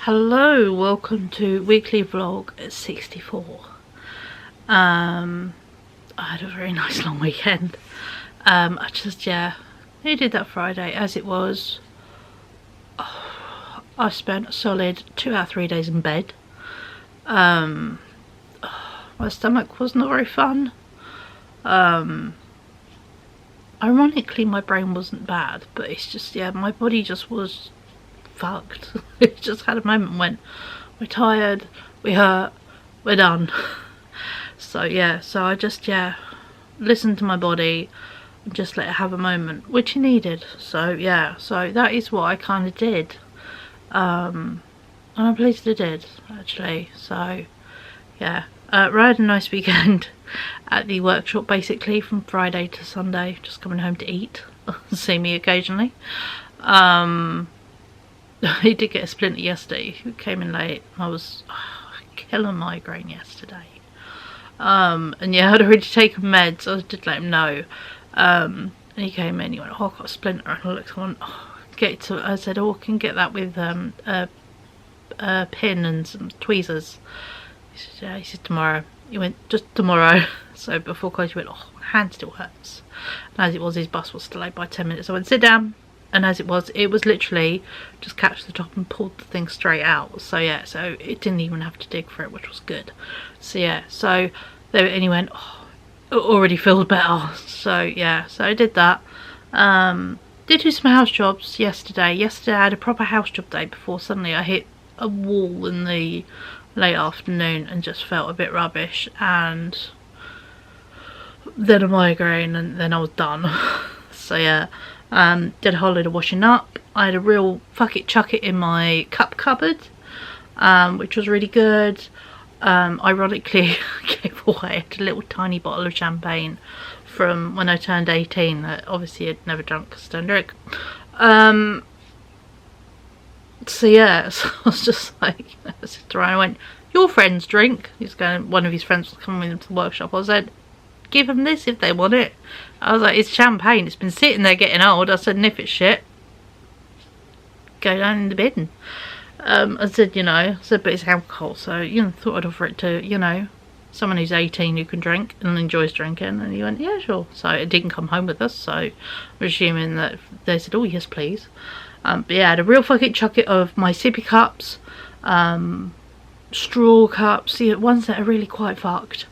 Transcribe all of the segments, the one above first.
Hello, welcome to weekly vlog at 64. I had a very nice long weekend. I did that Friday as it was. I spent a solid 2 out of 3 days in bed. My stomach was not very fun. Ironically, my brain wasn't bad, but it's just, my body just was fucked. It just had a moment when we're tired, we hurt, we're done. So I just listened to my body and just let it have a moment, which it needed. So that is what I kind of did, and I'm pleased I did, actually. So I had a nice weekend at the workshop, basically from Friday to Sunday, just coming home to eat. See me occasionally. He did get a splinter yesterday. He came in late. I was killing migraine yesterday. And I had already taken meds. I did let him know. And he came in. He went, "Oh, I've got a splinter." And I looked at him. I said, "Oh, I can get that with a pin and some tweezers." He said, "Yeah." He said, "Tomorrow." He went, "Just tomorrow." So before close, he went, "Oh, my hand still hurts." And as it was, his bus was delayed by 10 minutes. I went, "Sit down." And as it was literally just catch the top and pulled the thing straight out. So it didn't even have to dig for it, which was good. So and he went, "Oh, it already feels better." So I did that. Did do some house jobs yesterday. Yesterday I had a proper house job day before suddenly I hit a wall in the late afternoon and just felt a bit rubbish, and then a migraine, and then I was done. So did a whole load of washing up. I had a real fuck it chuck it in my cup cupboard, which was really good. Ironically, I gave away a little tiny bottle of champagne from when I turned 18 that obviously I'd never drunk because I don't drink. So I was just like, I said to Ryan, I went, "Your friends drink." One of his friends was coming with him to the workshop. I said, "Give them this if they want it." I was like, "It's champagne, it's been sitting there getting old." I said, "And if it's shit, go down in the bin." I said, "But it's alcohol, so thought I'd offer it to, someone who's 18 who can drink and enjoys drinking." And he went, "Yeah, sure." So it didn't come home with us, so I'm assuming that they said, "Oh yes, please." But I had a real fuck it chuck it of my sippy cups, straw cups, ones that are really quite fucked.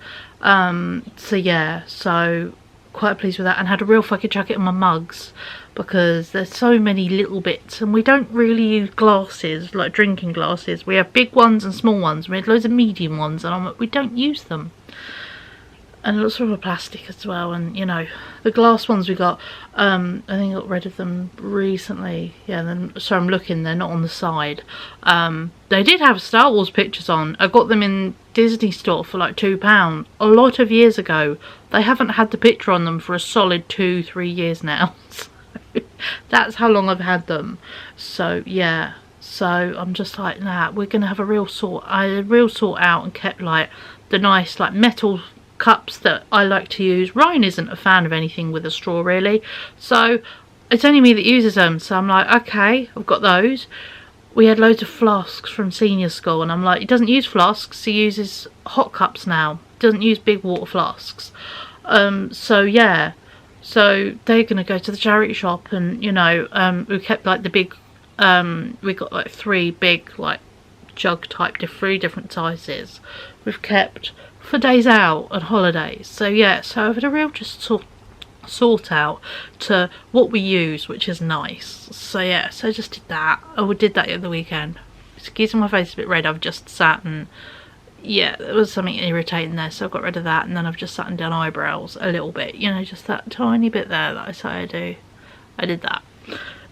So quite pleased with that, and had a real fucking chuck it on my mugs because there's so many little bits, and we don't really use glasses like drinking glasses. We have big ones and small ones. We had loads of medium ones, and we don't use them. And lots of plastic as well, and the glass ones we got, I think I got rid of them recently. So I'm looking, they're not on the side. They did have Star Wars pictures on. I got them in Disney store for like £2 a lot of years ago. They haven't had the picture on them for a solid 2-3 years now. So that's how long I've had them. So I'm just like, nah, we're gonna have a real sort. I had a real sort out and kept like the nice like metal cups that I like to use. Ryan isn't a fan of anything with a straw really, so it's only me that uses them. So I'm like, okay, I've got those. We had loads of flasks from senior school, and I'm like, he doesn't use flasks, he uses hot cups now, doesn't use big water flasks. So they're gonna go to the charity shop, and we kept like the big we got like 3 big like jug type, 3 different sizes we've kept for days out and holidays. So I've had a real just sort out to what we use, which is nice. So I just did that. I did that the other weekend. Excuse my face is a bit red. I've just sat and there was something irritating there, so I got rid of that, and then I've just sat and done eyebrows a little bit, just that tiny bit there that I say I do. I did that.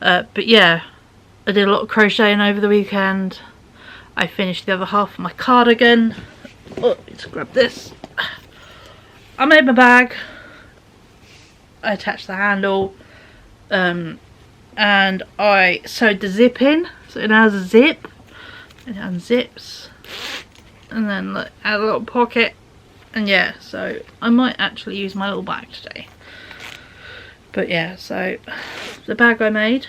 But I did a lot of crocheting over the weekend. I finished the other half of my cardigan. Oh, let's grab this. I made my bag. I attached the handle, and I sewed the zip in, so it has a zip, and it unzips, and then look, add a little pocket, and so I might actually use my little bag today. But so the bag I made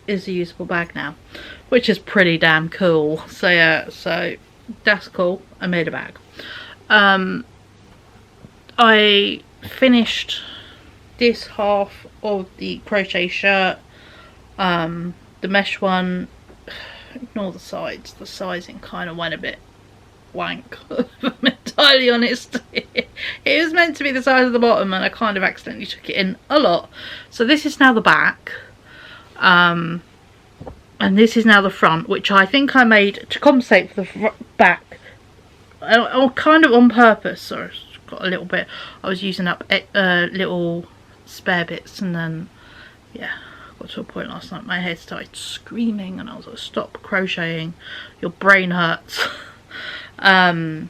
is a usable bag now, which is pretty damn cool. So yeah, so that's cool. I made a bag. I finished this half of the crochet shirt, the mesh one. Ignore the sides, the sizing kind of went a bit wank, if I'm entirely honest. It was meant to be the size of the bottom and I kind of accidentally took it in a lot. So this is now the back, and this is now the front, which I think I made to compensate for the back, kind of on purpose. Sorry, got a little bit, I was using up little spare bits, and then yeah, got to a point last night my head started screaming and I was like, stop crocheting, your brain hurts. But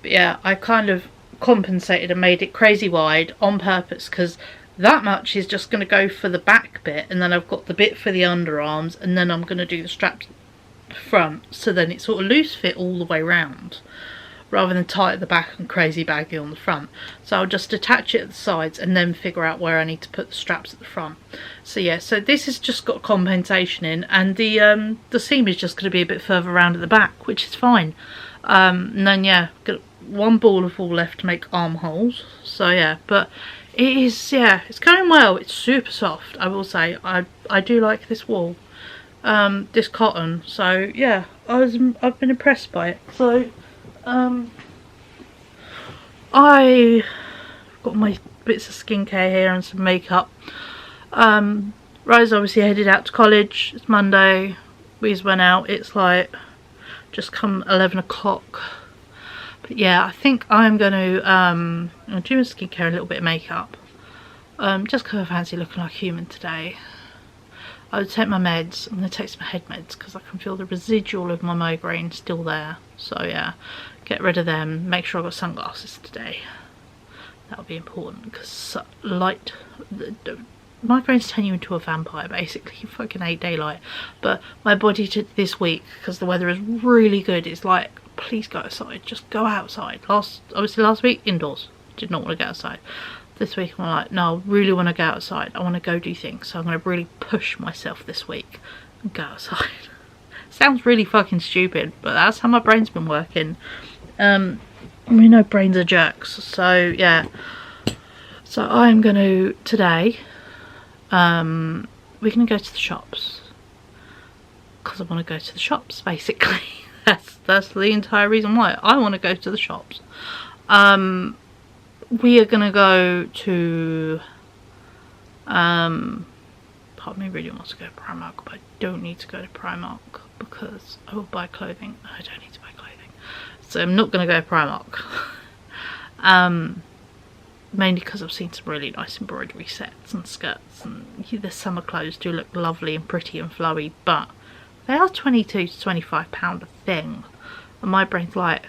yeah, I kind of compensated and made it crazy wide on purpose, because that much is just going to go for the back bit, and then I've got the bit for the underarms, and then I'm going to do the straps front, so then it's sort of loose fit all the way round, rather than tight at the back and crazy baggy on the front. So I'll just attach it at the sides and then figure out where I need to put the straps at the front. So yeah, so this has just got compensation in, and the seam is just going to be a bit further around at the back, which is fine. And then yeah, got one ball of wool left to make armholes. So yeah, but it is, yeah, it's going well. It's super soft, I will say. I do like this wool, this cotton. So yeah, I've been impressed by it. So I got my bits of skincare here and some makeup. Rose obviously headed out to college. It's Monday. We just went out. It's like just come 11 o'clock. But yeah, I think I'm going to do my skincare, a little bit of makeup. Just because I fancy looking like a human today. I'll take my meds. I'm going to take some head meds because I can feel the residual of my migraine still there. So yeah, get rid of them. Make sure I've got sunglasses today. That'll be important because light, migraines turn you into a vampire basically. You fucking hate daylight. But my body this week, because the weather is really good, it's like, please go outside, just go outside. Obviously last week indoors, did not want to go outside. This week I'm like, no, I really want to go outside, I want to go do things, so I'm going to really push myself this week and go outside. Sounds really fucking stupid, but that's how my brain's been working. We know brains are jerks, so yeah. So I'm going to, today, we're going to go to the shops, because I want to go to the shops basically. That's the entire reason why I want to go to the shops. We are going to go to, part of me really wants to go to Primark, but I don't need to go to Primark because I will buy clothing. I don't need to buy clothing. So I'm not going to go to Primark. Mainly because I've seen some really nice embroidery sets and skirts, and the summer clothes do look lovely and pretty and flowy, but they are £22 to £25 a thing. And my brain's like,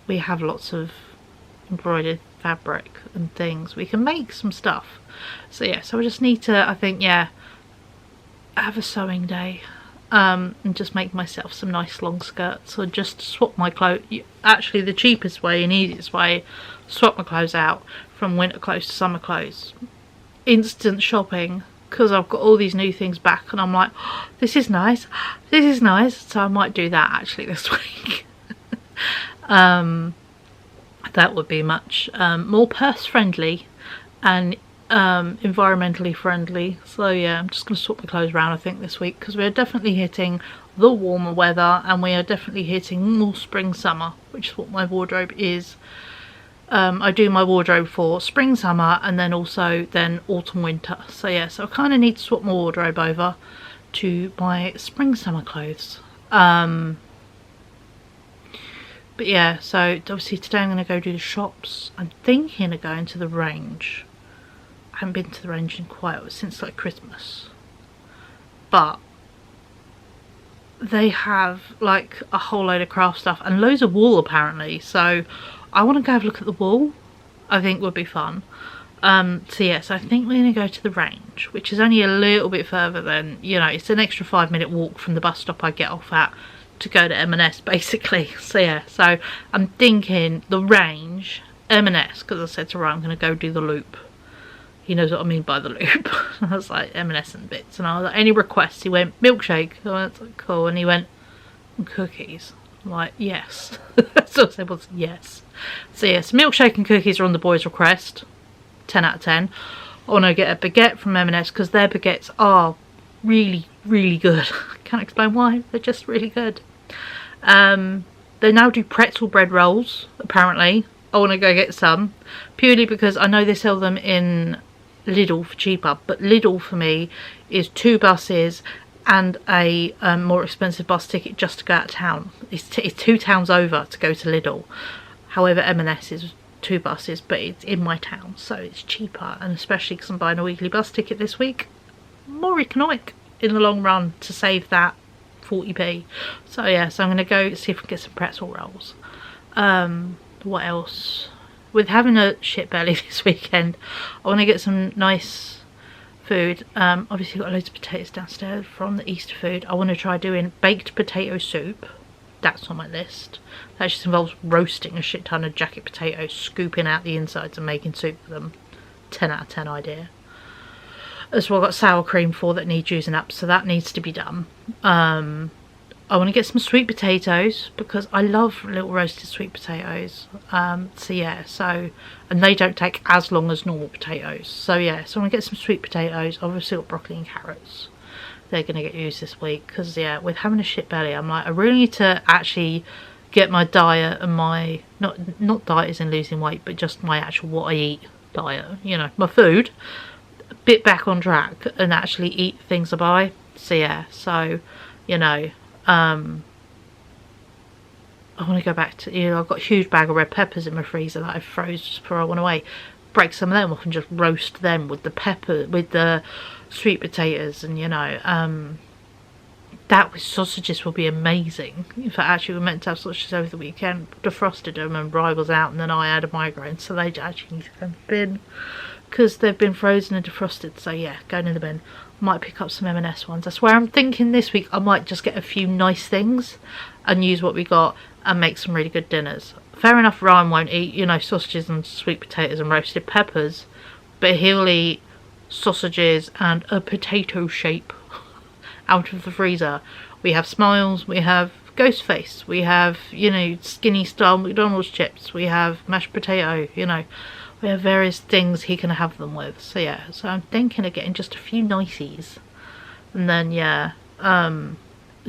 we have lots of embroidered fabric and things, we can make some stuff. So yeah, so I just need to, I think, yeah, have a sewing day, and just make myself some nice long skirts, or just swap my clothes. Actually, the cheapest way and easiest way, swap my clothes out from winter clothes to summer clothes. Instant shopping, because I've got all these new things back and I'm like, oh, this is nice, this is nice. So I might do that actually this week. That would be much more purse friendly and environmentally friendly. So yeah, I'm just going to swap the clothes around I think this week, because we're definitely hitting the warmer weather and we are definitely hitting more spring summer, which is what my wardrobe is. I do my wardrobe for spring summer and then also then autumn winter. So yeah, so I kind of need to swap my wardrobe over to my spring summer clothes. But yeah, so obviously today I'm going to go do the shops. I'm thinking of going to the range. I haven't been to the range in since like Christmas. But they have like a whole load of craft stuff and loads of wool apparently. So I want to go have a look at the wool. I think would be fun. So yeah, so I think we're going to go to the range, which is only a little bit further than, you know, it's an extra 5-minute walk from the bus stop I get off at to go to M&S basically. So yeah, so I'm thinking the range, M&S, because I said to her I'm going to go do the loop. he knows what I mean by the loop. I was like, M&S and bits. And I was like, any requests? He went, milkshake. I went, like, cool. And he went, and cookies. I'm like, yes. So I said, well, yes. So yes, milkshake and cookies are on the boys' request. 10 out of 10. I want to get a baguette from M&S because their baguettes are really, really good. I can't explain why. They're just really good. They now do pretzel bread rolls, apparently. I want to go get some. Purely because I know they sell them in Lidl for cheaper. But Lidl for me is 2 buses and a more expensive bus ticket just to go out of town. It's 2 towns over to go to Lidl. However, M&S is 2 buses, but it's in my town, so it's cheaper. And especially because I'm buying a weekly bus ticket this week, more economic in the long run to save that 40p. So yeah, so I'm going to go see if I can get some pretzel rolls. What else? With having a shit belly this weekend, I want to get some nice food. Obviously got loads of potatoes downstairs from the Easter food. I want to try doing baked potato soup. That's on my list. That just involves roasting a shit ton of jacket potatoes, scooping out the insides and making soup with them. 10 out of 10 idea. As well, I've got sour cream for that needs using up, so that needs to be done. I want to get some sweet potatoes because I love little roasted sweet potatoes. So yeah, and they don't take as long as normal potatoes. So yeah, so I want to get some sweet potatoes. Obviously got broccoli and carrots. They're going to get used this week because yeah, with having a shit belly, I'm like, I really need to actually get my diet and my, not diet as in losing weight, but just my actual what I eat diet, you know, my food, a bit back on track and actually eat things I buy. So yeah, so, you know, I want to go back to, you know, I've got a huge bag of red peppers in my freezer that I've froze just before I went away. Break some of them off and just roast them with the pepper, with the sweet potatoes, and you know, that with sausages will be amazing. In fact, actually we meant to have sausages over the weekend, defrosted them and Bri was out and then I had a migraine, so they actually need to go in the bin because they've been frozen and defrosted. So yeah, going in the bin. I might pick up some M&S ones. I swear I'm thinking this week I might just get a few nice things and use what we got and make some really good dinners. Fair enough, Ryan won't eat, you know, sausages and sweet potatoes and roasted peppers, but he'll eat sausages and a potato shape out of the freezer. We have Smiles, we have Ghostface, we have, you know, skinny style McDonald's chips, we have mashed potato, you know, we have various things he can have them with. So yeah, so I'm thinking of getting just a few niceys, and then yeah,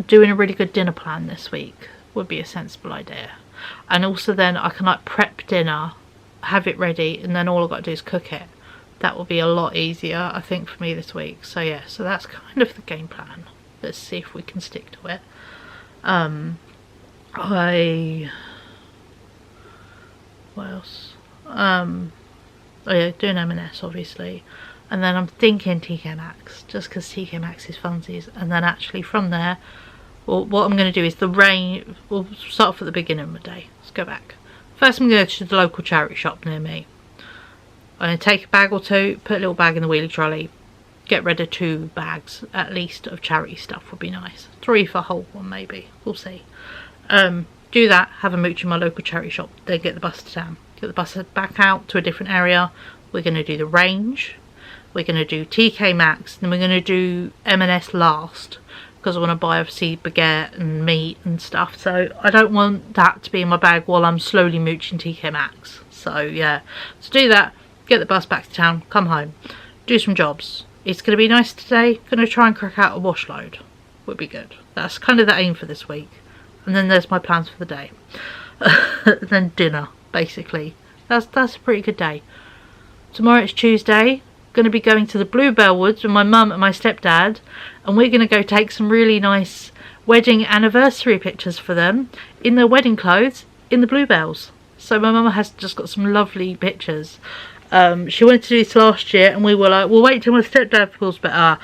doing a really good dinner plan this week would be a sensible idea. And also then I can like prep dinner, have it ready, and then all I've got to do is cook it. That will be a lot easier, I think, for me this week. So yeah, so that's kind of the game plan. Let's see if we can stick to it. What else? Oh yeah, doing M&S obviously. And then I'm thinking TK Maxx, just because TK Maxx is funsies. And then actually from there, well, what I'm going to do is we'll start off at the beginning of my day. Let's go back. First I'm going to go to the local charity shop near me. I'm going to take a bag or two, put a little bag in the wheelie trolley, get rid of 2 bags at least of charity stuff would be nice. 3 for a whole one maybe, we'll see. Do that, have a mooch in my local charity shop, then get the bus to town. Get the bus back out to a different area. We're going to do the range, we're going to do TK Maxx, then we're going to do M&S last. Because I want to buy obviously baguette and meat and stuff, so I don't want that to be in my bag while I'm slowly mooching TK Maxx. So yeah, so do that, get the bus back to town, come home, do some jobs. It's going to be nice today, going to try and crack out a wash load, would be good. That's kind of the aim for this week. And then there's my plans for the day. Then dinner, basically. That's a pretty good day. Tomorrow it's Tuesday. Going to be going to the Bluebell Woods with my mum and my stepdad, and we're going to go take some really nice wedding anniversary pictures for them in their wedding clothes in the Bluebells. So my mum has just got some lovely pictures. She wanted to do this last year and we were like, we'll wait till my stepdad feels better.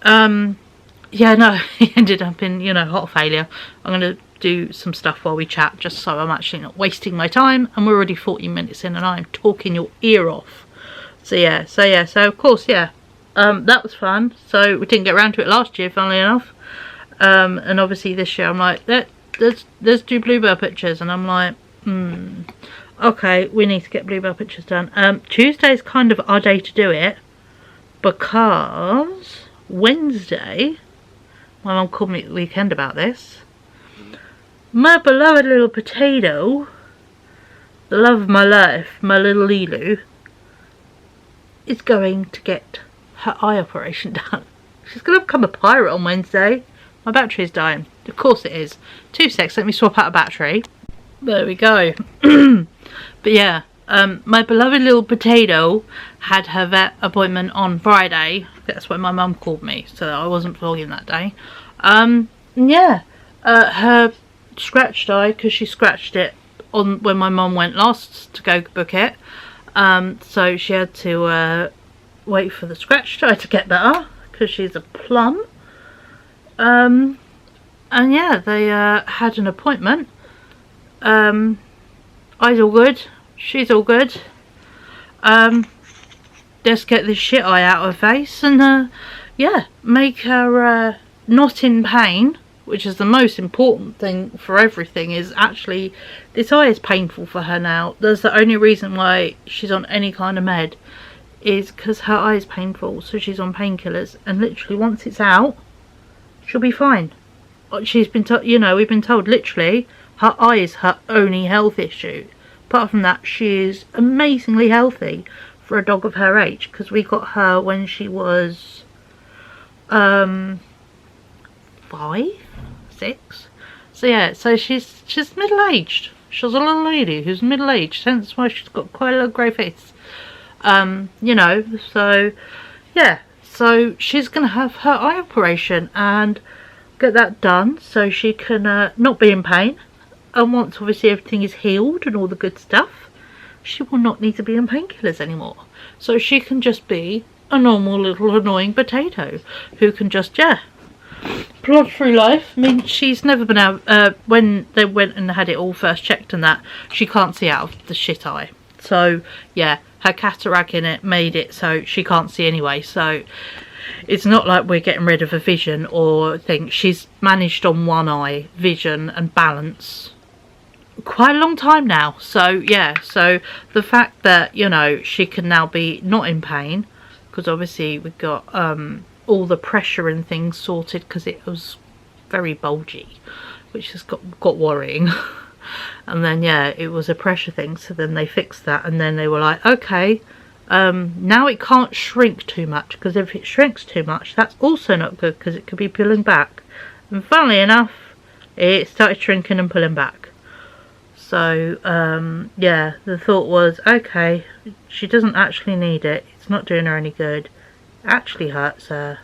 Yeah, no, he ended up in, you know, hot failure. I'm going to do some stuff while we chat just so I'm actually not wasting my time, and we're already 40 minutes in and I'm talking your ear off. So yeah, so of course, yeah, that was fun. So we didn't get around to it last year, funnily enough. And obviously this year I'm like, let's do Bluebell pictures, and I'm like, okay, we need to get Bluebell pictures done. Tuesday's kind of our day to do it. because Wednesday, my mum called me at the weekend about this. My beloved little potato, the love of my life, my little Lilu, is going to get her eye operation done. She's going to become a pirate on Wednesday. My battery is dying. Of course it is. 2 seconds, let me swap out a battery. There we go. But yeah, my beloved little potato had her vet appointment on Friday. That's when my mum called me, so I wasn't vlogging that day. Yeah, her scratched eye, because she scratched it on when my mum went last to go book it. So she had to wait for the scratched eye to get better, because she's a plum. And yeah, they had an appointment. Eyes all good, she's all good. Just get this shit eye out of her face, and yeah, make her not in pain, which is the most important thing for everything. Is actually, this eye is painful for her now. That's the only reason why she's on any kind of med, is because her eye is painful, so she's on painkillers, and literally once it's out, she'll be fine. She's been told, you know, we've been told literally her eye is her only health issue. Apart from that, she is amazingly healthy for a dog of her age, because we got her when she was 5, 6. So yeah, so she's middle-aged. She's a little lady who's middle-aged, hence why she's got quite a little grey face. You know, so yeah, so she's gonna have her eye operation and get that done so she can not be in pain. And once obviously everything is healed and all the good stuff, she will not need to be on painkillers anymore. So she can just be a normal little annoying potato who can just, yeah, plod through life. I mean, she's never been out, when they went and had it all first checked and that, she can't see out of the shit eye. So yeah, her cataract in it made it so she can't see anyway. So it's not like we're getting rid of a vision or thing. She's managed on one eye vision and balance quite a long time now. So yeah, so the fact that, you know, she can now be not in pain, because obviously we've got all the pressure and things sorted, because it was very bulgy, which has got worrying. And then yeah, it was a pressure thing, so then they fixed that, and then they were like, okay, now it can't shrink too much, because if it shrinks too much, that's also not good, because it could be pulling back. And funnily enough, it started shrinking and pulling back. So yeah, the thought was, okay, she doesn't actually need it, it's not doing her any good, it actually hurts her.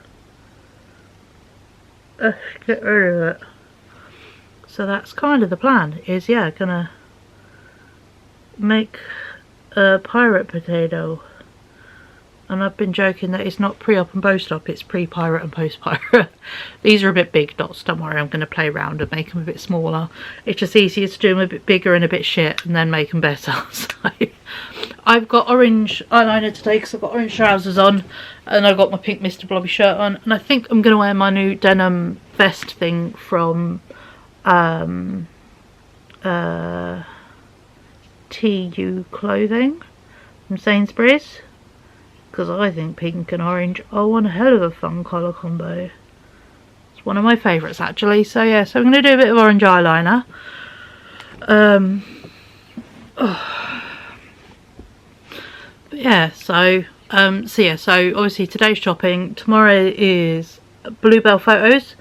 Get rid of it. So that's kind of the plan, is yeah, gonna make a pirate potato. And I've been joking that it's not pre-op and post-op, it's pre-pirate and post-pirate. These are a bit big dots, don't worry, I'm going to play around and make them a bit smaller. It's just easier to do them a bit bigger and a bit shit and then make them better. So I've got orange eyeliner today because I've got orange trousers on, and I've got my pink Mr. Blobby shirt on, and I think I'm going to wear my new denim vest thing from TU Clothing from Sainsbury's. Because I think pink and orange are one hell of a fun colour combo. It's one of my favourites actually. So yeah, so I'm going to do a bit of orange eyeliner. But yeah, so yeah, so obviously today's shopping. Tomorrow is bluebell photos.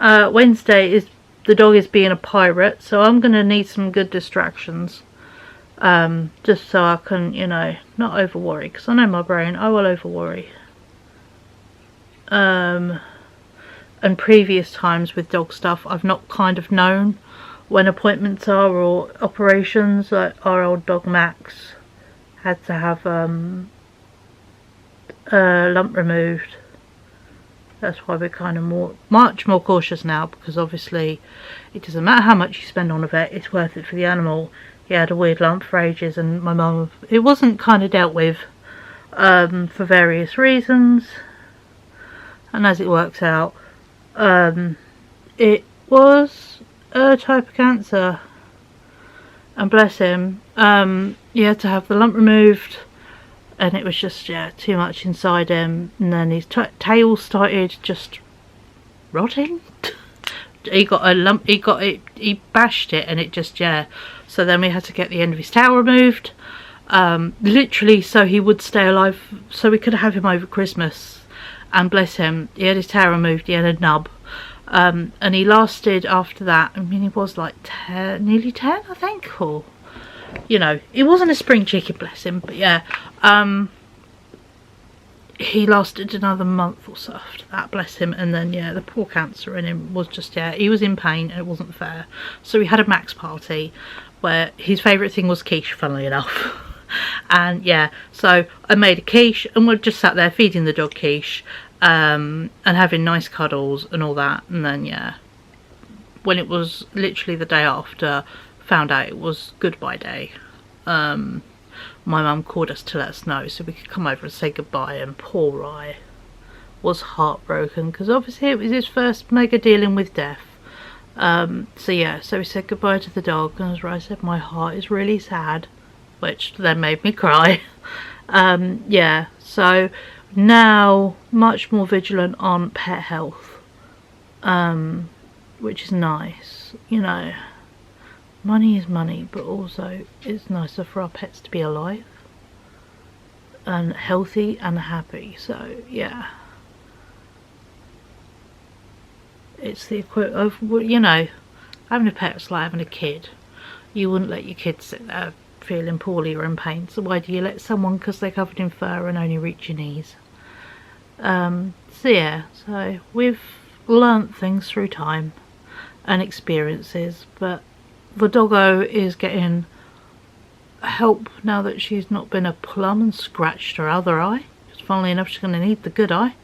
Wednesday is the dog is being a pirate, so I'm going to need some good distractions. Just so I can, you know, not over worry, because I know my brain, I will over worry. And previous times with dog stuff, I've not kind of known when appointments are or operations. Like our old dog Max had to have a lump removed. That's why we're kind of much more cautious now, because obviously it doesn't matter how much you spend on a vet, it's worth it for the animal. He had a weird lump for ages, and my mum, it wasn't kind of dealt with for various reasons, and as it works out, it was a type of cancer, and bless him, he had to have the lump removed, and it was just, yeah, too much inside him. And then his tail started just rotting. He got a lump, he bashed it, and it just, yeah. So then we had to get the end of his tail removed, literally so he would stay alive, so we could have him over Christmas. And bless him, he had his tail removed, he had a nub, and he lasted after that. I mean, he was like 10, nearly 10, I think, or, you know, he wasn't a spring chicken, bless him, but yeah, he lasted another month or so after that, bless him. And then, yeah, the poor cancer in him was just, yeah, he was in pain and it wasn't fair. So we had a Maxx party where his favourite thing was quiche, funnily enough. And yeah, so I made a quiche and we just sat there feeding the dog quiche, and having nice cuddles and all that. And then, yeah, when it was literally the day after, found out it was goodbye day, my mum called us to let us know so we could come over and say goodbye. And poor Rye was heartbroken because obviously it was his first mega dealing with death. So yeah, so we said goodbye to the dog, and as Rye said, my heart is really sad, which then made me cry. Yeah, so now much more vigilant on pet health, which is nice. You know, money is money, but also it's nicer for our pets to be alive and healthy and happy. So yeah, it's the equivalent of, you know, having a pet's like having a kid. You wouldn't let your kid sit there feeling poorly or in pain, so why do you let someone, because they're covered in fur and only reach your knees? So yeah, so we've learnt things through time and experiences, but the doggo is getting help now that she's not been a plum and scratched her other eye, because funnily enough she's going to need the good eye.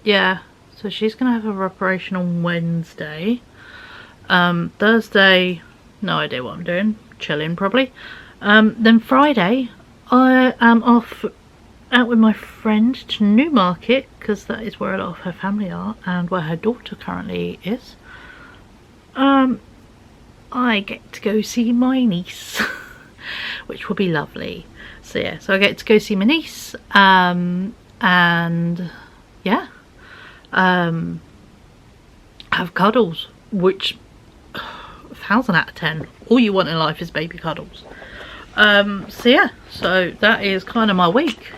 Yeah, so she's going to have her operation on Wednesday. Thursday, no idea what I'm doing, chilling probably. Then Friday I am off out with my friend to Newmarket, because that is where a lot of her family are and where her daughter currently is. I get to go see my niece, which will be lovely. So yeah, so I get to go see my niece, and yeah, have cuddles, which 1,000 out of 10. All you want in life is baby cuddles. So yeah, so that is kind of my week.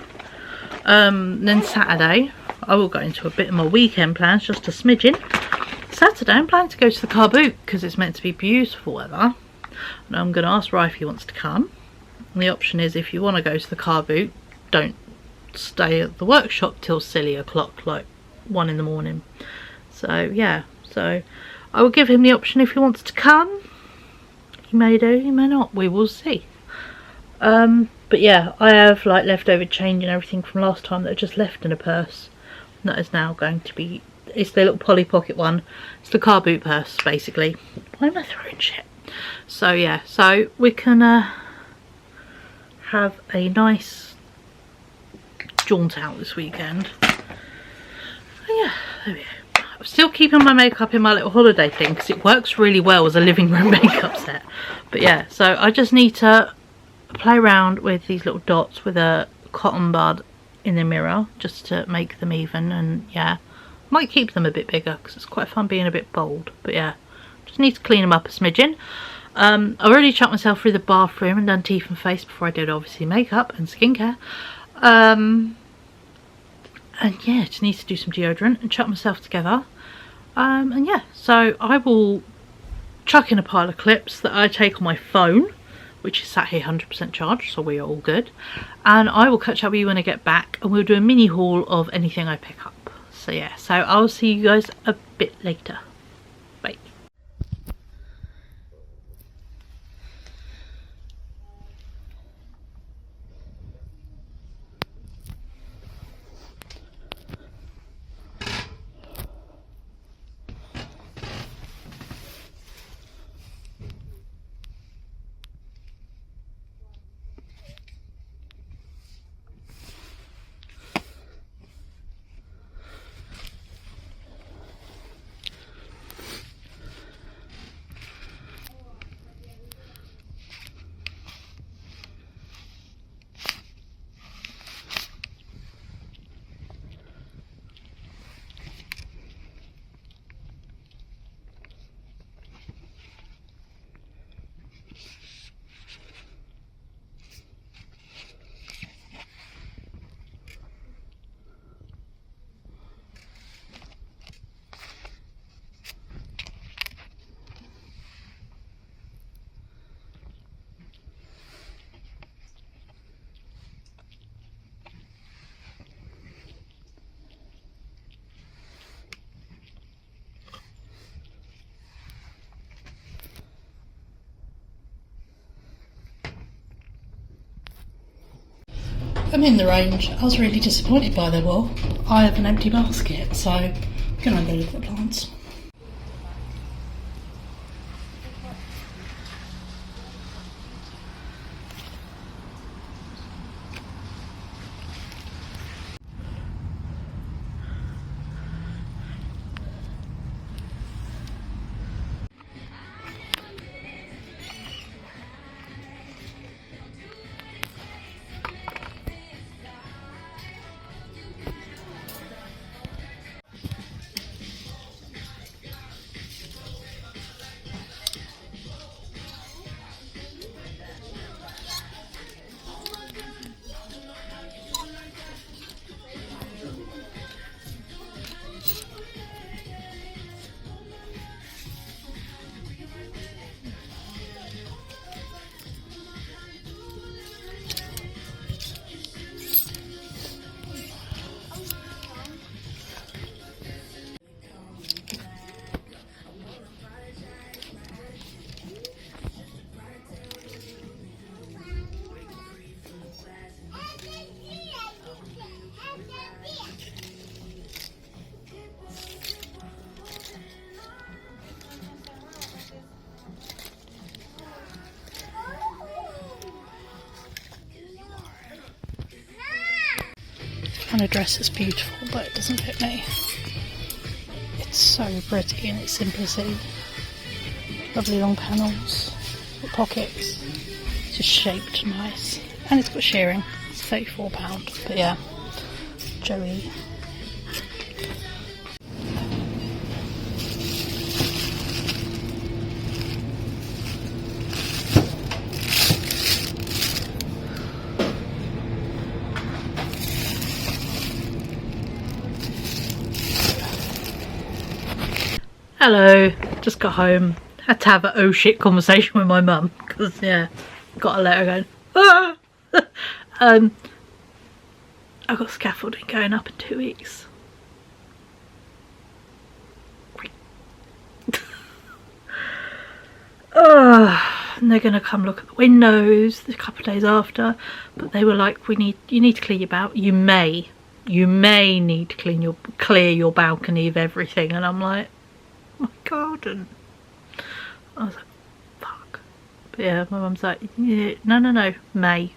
Then Saturday I will go into a bit of my weekend plans, just a smidgen. Saturday I'm planning to go to the car boot because it's meant to be beautiful weather, and I'm going to ask Rye if he wants to come. And the option is, if you want to go to the car boot, don't stay at the workshop till silly o'clock, like 1 in the morning. So yeah, so I will give him the option if he wants to come. He may do, he may not, we will see. But yeah, I have like leftover change and everything from last time that I just left in a purse. That is now going to be, it's the little Polly Pocket one. It's the car boot purse, basically. Why am I throwing shit? So yeah, so we can have a nice jaunt out this weekend. Yeah, there we go. I'm still keeping my makeup in my little holiday thing because it works really well as a living room makeup set. But yeah, so I just need to play around with these little dots with a cotton bud in the mirror just to make them even, and yeah, might keep them a bit bigger because it's quite fun being a bit bold. But yeah, just need to clean them up a smidgen. I've already chucked myself through the bathroom and done teeth and face before I did obviously makeup and skincare. And yeah, just need to do some deodorant and chuck myself together. And yeah, so I will chuck in a pile of clips that I take on my phone, which is sat here 100% charged, so we are all good. And I will catch up with you when I get back, and we'll do a mini haul of anything I pick up. So yeah, so I'll see you guys a bit later. Bye. I'm in the range. I was really disappointed by their wool. I have an empty basket, so I'm going to go look at the plants. And a dress is beautiful, but it doesn't fit me. It's so pretty in its simplicity. Lovely long panels, got pockets, just shaped nice. And it's got shearing, it's £34, but yeah, Joey. Hello, just got home. Had to have an oh shit conversation with my mum because yeah, got a letter going. Ah! I got scaffolding going up in 2 weeks. And they're gonna come look at the windows a couple of days after, but they were like, you need to clear your balcony. You may need to clear your balcony of everything, and I'm like, my garden. I was like, fuck. But yeah, my mum's like, yeah, no, may.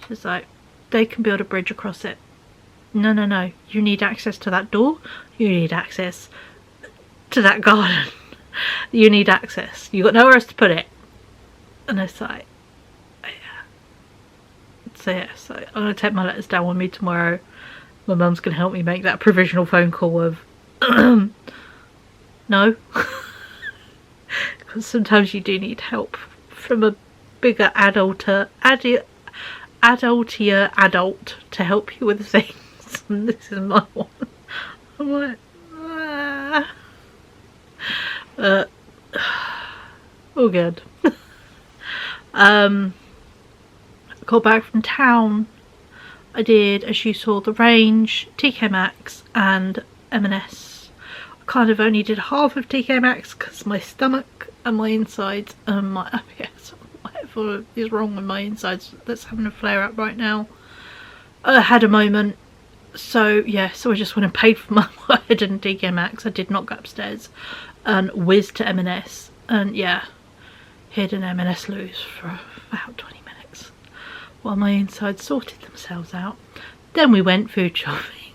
She's like, they can build a bridge across it. No, you need access to that door. You need access to that garden. You need access. You got nowhere else to put it. And it's like, yeah. So I'm going to take my letters down with me tomorrow. My mum's going to help me make that provisional phone call of, no. Because sometimes you do need help from a bigger adultier adult to help you with things. And this is my one. I'm like, all good. Got back from town. I did, as you saw, the range, TK Maxx and M&S. I kind of only did half of TK Maxx because my stomach and my insides and my IBS, whatever is wrong with my insides that's having a flare up right now, I had a moment. So yeah, so I just went and paid for my what I did in TK Maxx. I did not go upstairs and whizzed to M&S, and yeah, hid an M&S loose for about 20 minutes while my insides sorted themselves out. Then we went food shopping.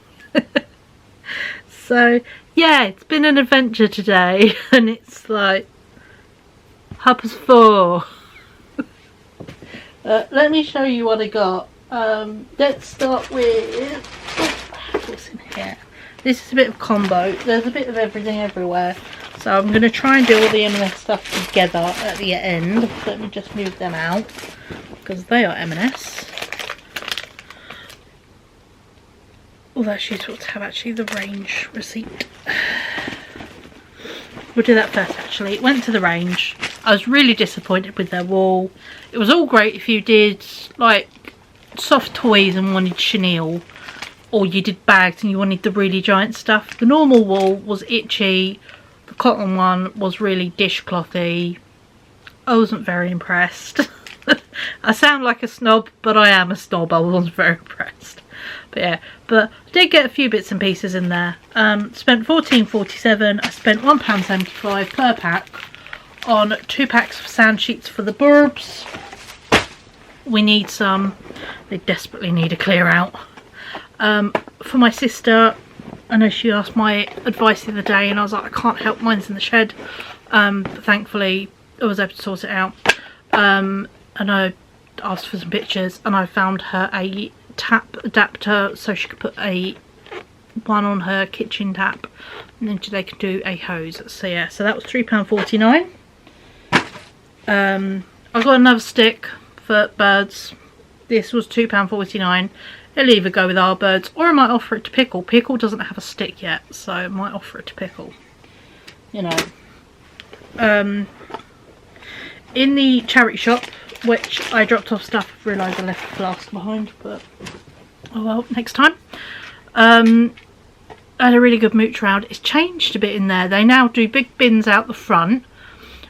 So yeah, it's been an adventure today, and it's like 4:30. Let me show you what I got. Let's start with what's in here. This is a bit of combo. There's a bit of everything everywhere, so I'm going to try and do all the M&S stuff together at the end. Let me just move them out because they are M&S. Oh, that's useful to have actually the range receipt. We'll do that first actually. Went to the range. I was really disappointed with their wool. It was all great if you did like soft toys and wanted chenille, or you did bags and you wanted the really giant stuff. The normal wool was itchy. The cotton one was really dishclothy. I wasn't very impressed. I sound like a snob, but I am a snob. I was very impressed. But yeah, but I did get a few bits and pieces in there. Spent £14.47. I spent £1.75 per pack on 2 packs of sand sheets for the burbs. We need some. They desperately need a clear out. For my sister, I know she asked my advice the other day and I was like, I can't help, mine's in the shed. But thankfully I was able to sort it out. And I asked for some pictures and I found her a tap adapter so she could put one on her kitchen tap and then they could do a hose. So yeah, so that was £3.49. I got another stick for birds. This was £2.49. It'll either go with our birds or I might offer it to Pickle. Pickle doesn't have a stick yet, so I might offer it to Pickle. You know. In the charity shop, which I dropped off stuff, I realised I left the flask behind, but oh well, next time. I had a really good mooch round. It's changed a bit in there. They now do big bins out the front,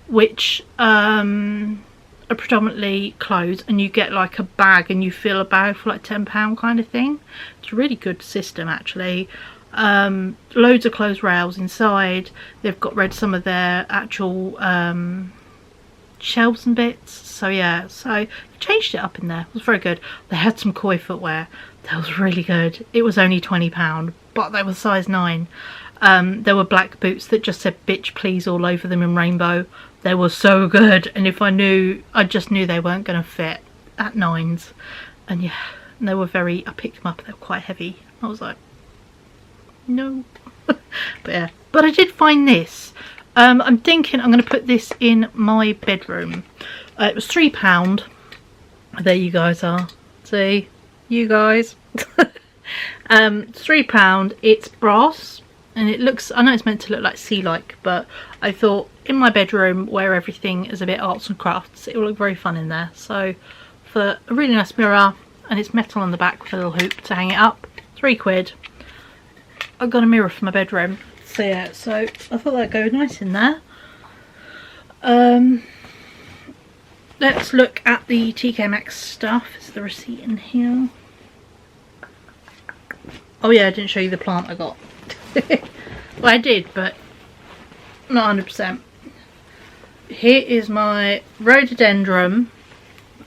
which are predominantly clothes, and you get like a bag and you fill a bag for like £10 kind of thing. It's a really good system actually. Loads of clothes rails inside. They've got rid of some of their actual shelves and bits, so yeah, so changed it up in there. It was very good. They had some koi footwear that was really good. It was only £20, but they were size 9. There were black boots that just said bitch please all over them in rainbow. They were so good, and if I just knew they weren't going to fit at 9s. And yeah, and they were I picked them up, they were quite heavy. I was like, no. But yeah, but I did find this. I'm thinking I'm going to put this in my bedroom. It was £3. There you guys are. See? You guys. £3. It's brass. And it looks, I know it's meant to look like sea-like, but I thought in my bedroom where everything is a bit arts and crafts, it will look very fun in there. So for a really nice mirror, and it's metal on the back with a little hoop to hang it up, £3. I've got a mirror for my bedroom. So yeah, so I thought that'd go nice in there. Let's look at the TK Maxx stuff. Is the receipt in here? Oh yeah, I didn't show you the plant I got. Well, I did, but not 100%. Here is my rhododendron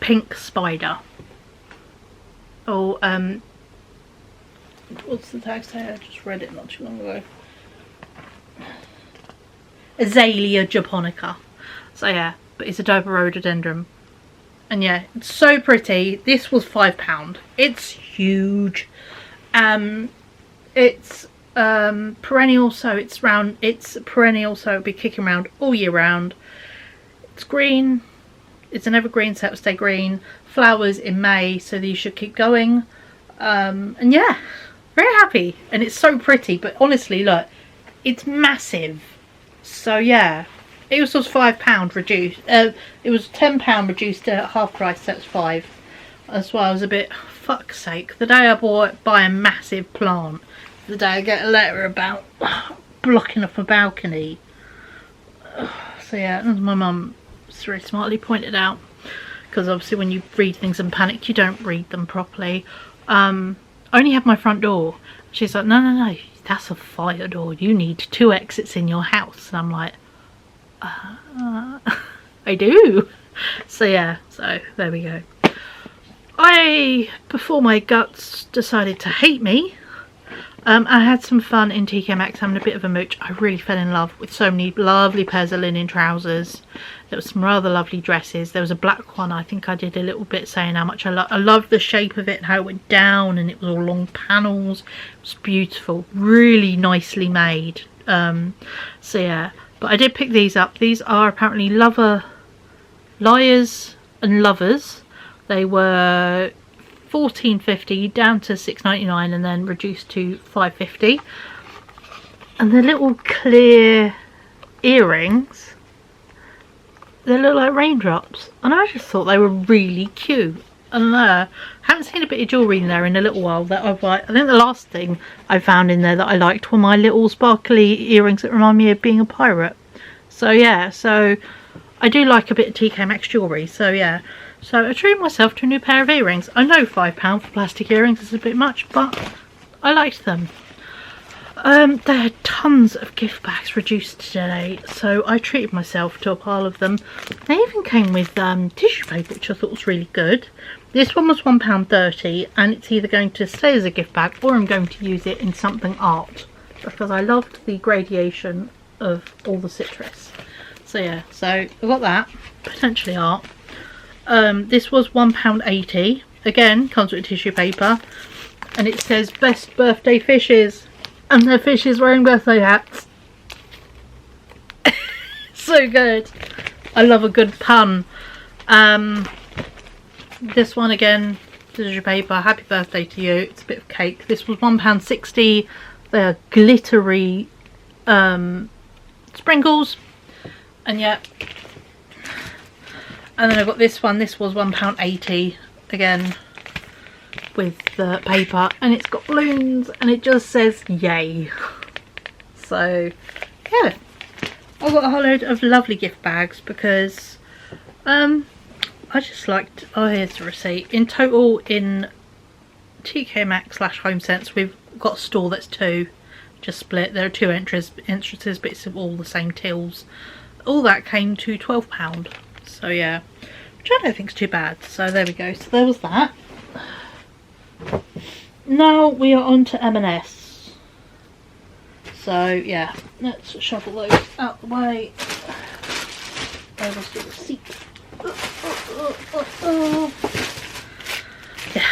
pink spider. Oh, what's the tag say? I just read it not too long ago. Azalea japonica. So yeah, but it's a type of rhododendron. And yeah, it's so pretty. This was £5. It's huge. It's perennial, so it's round. It's perennial, so it'll be kicking around all year round. It's green. It's an evergreen, so it'll stay green. Flowers in May, so you should keep going. And yeah, very happy. And it's so pretty, but honestly, look, it's massive. So yeah, it was just £5 reduced. It was £10 reduced to half price, so it's £5. That's why I was a bit, fuck's sake. The day I buy a massive plant, the day I get a letter about blocking off my balcony. So yeah, as my mum very smartly pointed out, because obviously when you read things in panic, you don't read them properly. I only have my front door. She's like, no, that's a fire door. You need 2 exits in your house. And I'm like, I do. So yeah, so there we go. Before my guts decided to hate me, I had some fun in TK Maxx having a bit of a mooch. I really fell in love with so many lovely pairs of linen trousers. There were some rather lovely dresses. There was a black one. I think I did a little bit saying how much I loved the shape of it and how it went down, and it was all long panels. It was beautiful, really nicely made. So yeah, but I did pick these up. These are apparently liars and lovers. They were $14.50 down to $6.99 and then reduced to $5.50. And the little clear earrings, they look like raindrops, and I just thought they were really cute. And haven't seen a bit of jewellery in there in a little while that I've liked. I think the last thing I found in there that I liked were my little sparkly earrings that remind me of being a pirate. So yeah, so I do like a bit of TK Maxx jewellery. So yeah, So I treated myself to a new pair of earrings. I know £5 for plastic earrings is a bit much, but I liked them. They had tons of gift bags reduced today, so I treated myself to a pile of them. They even came with tissue paper, which I thought was really good. This one was £1.30, and it's either going to stay as a gift bag or I'm going to use it in something art, because I loved the gradation of all the citrus. So yeah, so I got that, potentially art. This was £1.80. Again, comes with tissue paper, and it says best birthday fishes. And the fish is wearing birthday hats. So good. I love a good pun. This one again, tissue paper. Happy birthday to you. It's a bit of cake. This was £1.60. They're glittery sprinkles. And yeah. And then I got this one. This was £1.80 again, with the paper, and it's got balloons and it just says yay. So yeah, I got a whole load of lovely gift bags because I just liked, oh, here's the receipt. In total, in TK Maxx / HomeSense, we've got a store that's 2, just split. There are 2 entrances, but it's all the same tills. All that came to £12. So yeah, which I don't think's too bad. So there we go. So there was that. Now we are on to M&S. So yeah, let's shuffle those out the way. There was the receipt. Yeah,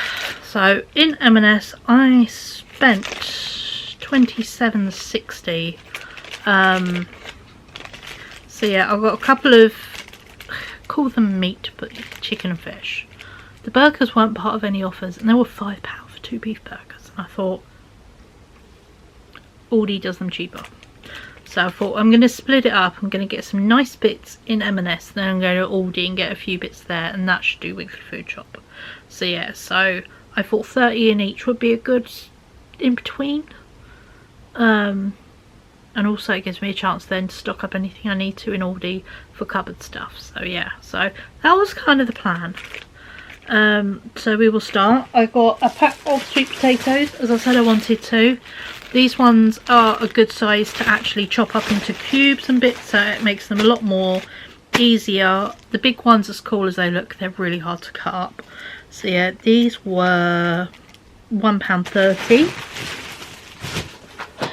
so in M&S I spent £27.60. So yeah, I've got a couple of, call them meat, but chicken and fish. The burgers weren't part of any offers, and they were £5 for 2 beef burgers. And I thought, Aldi does them cheaper. So I thought, I'm going to split it up. I'm going to get some nice bits in M&S, then I'm going to Aldi and get a few bits there, and that should do weekly food shop. So yeah, so I thought 30 in each would be a good in between. And also it gives me a chance then to stock up anything I need to in Aldi for cupboard stuff. So yeah, so that was kind of the plan. So we will start. I got a pack of sweet potatoes, as I said I wanted to. These ones are a good size to actually chop up into cubes and bits, so it makes them a lot more easier. The big ones, as cool as they look, they're really hard to cut up. So yeah, these were £1.30.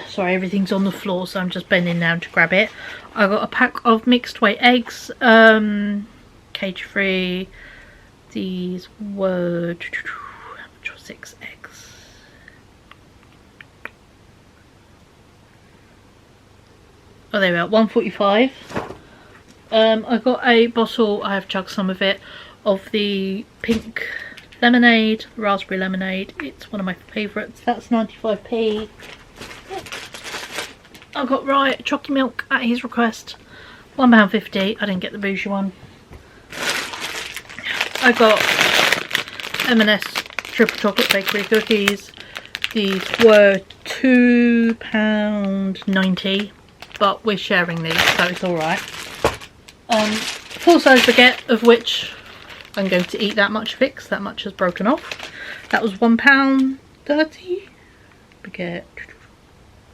Sorry, everything's on the floor, so I'm just bending down to grab it. I got a pack of mixed weight eggs, cage free. These were 6 eggs. Oh, there we are, £1.45. I got a bottle, I have chugged some of it, of the pink lemonade, raspberry lemonade. It's one of my favourites. That's 95p. I got chocolate milk at his request, £1.50. I didn't get the bougie one. I got M&S triple chocolate bakery cookies. These were £2.90, but we're sharing these, so it's alright. Full size baguette, of which I'm going to eat that much of it, because that much has broken off. That was £1.30. Baguette,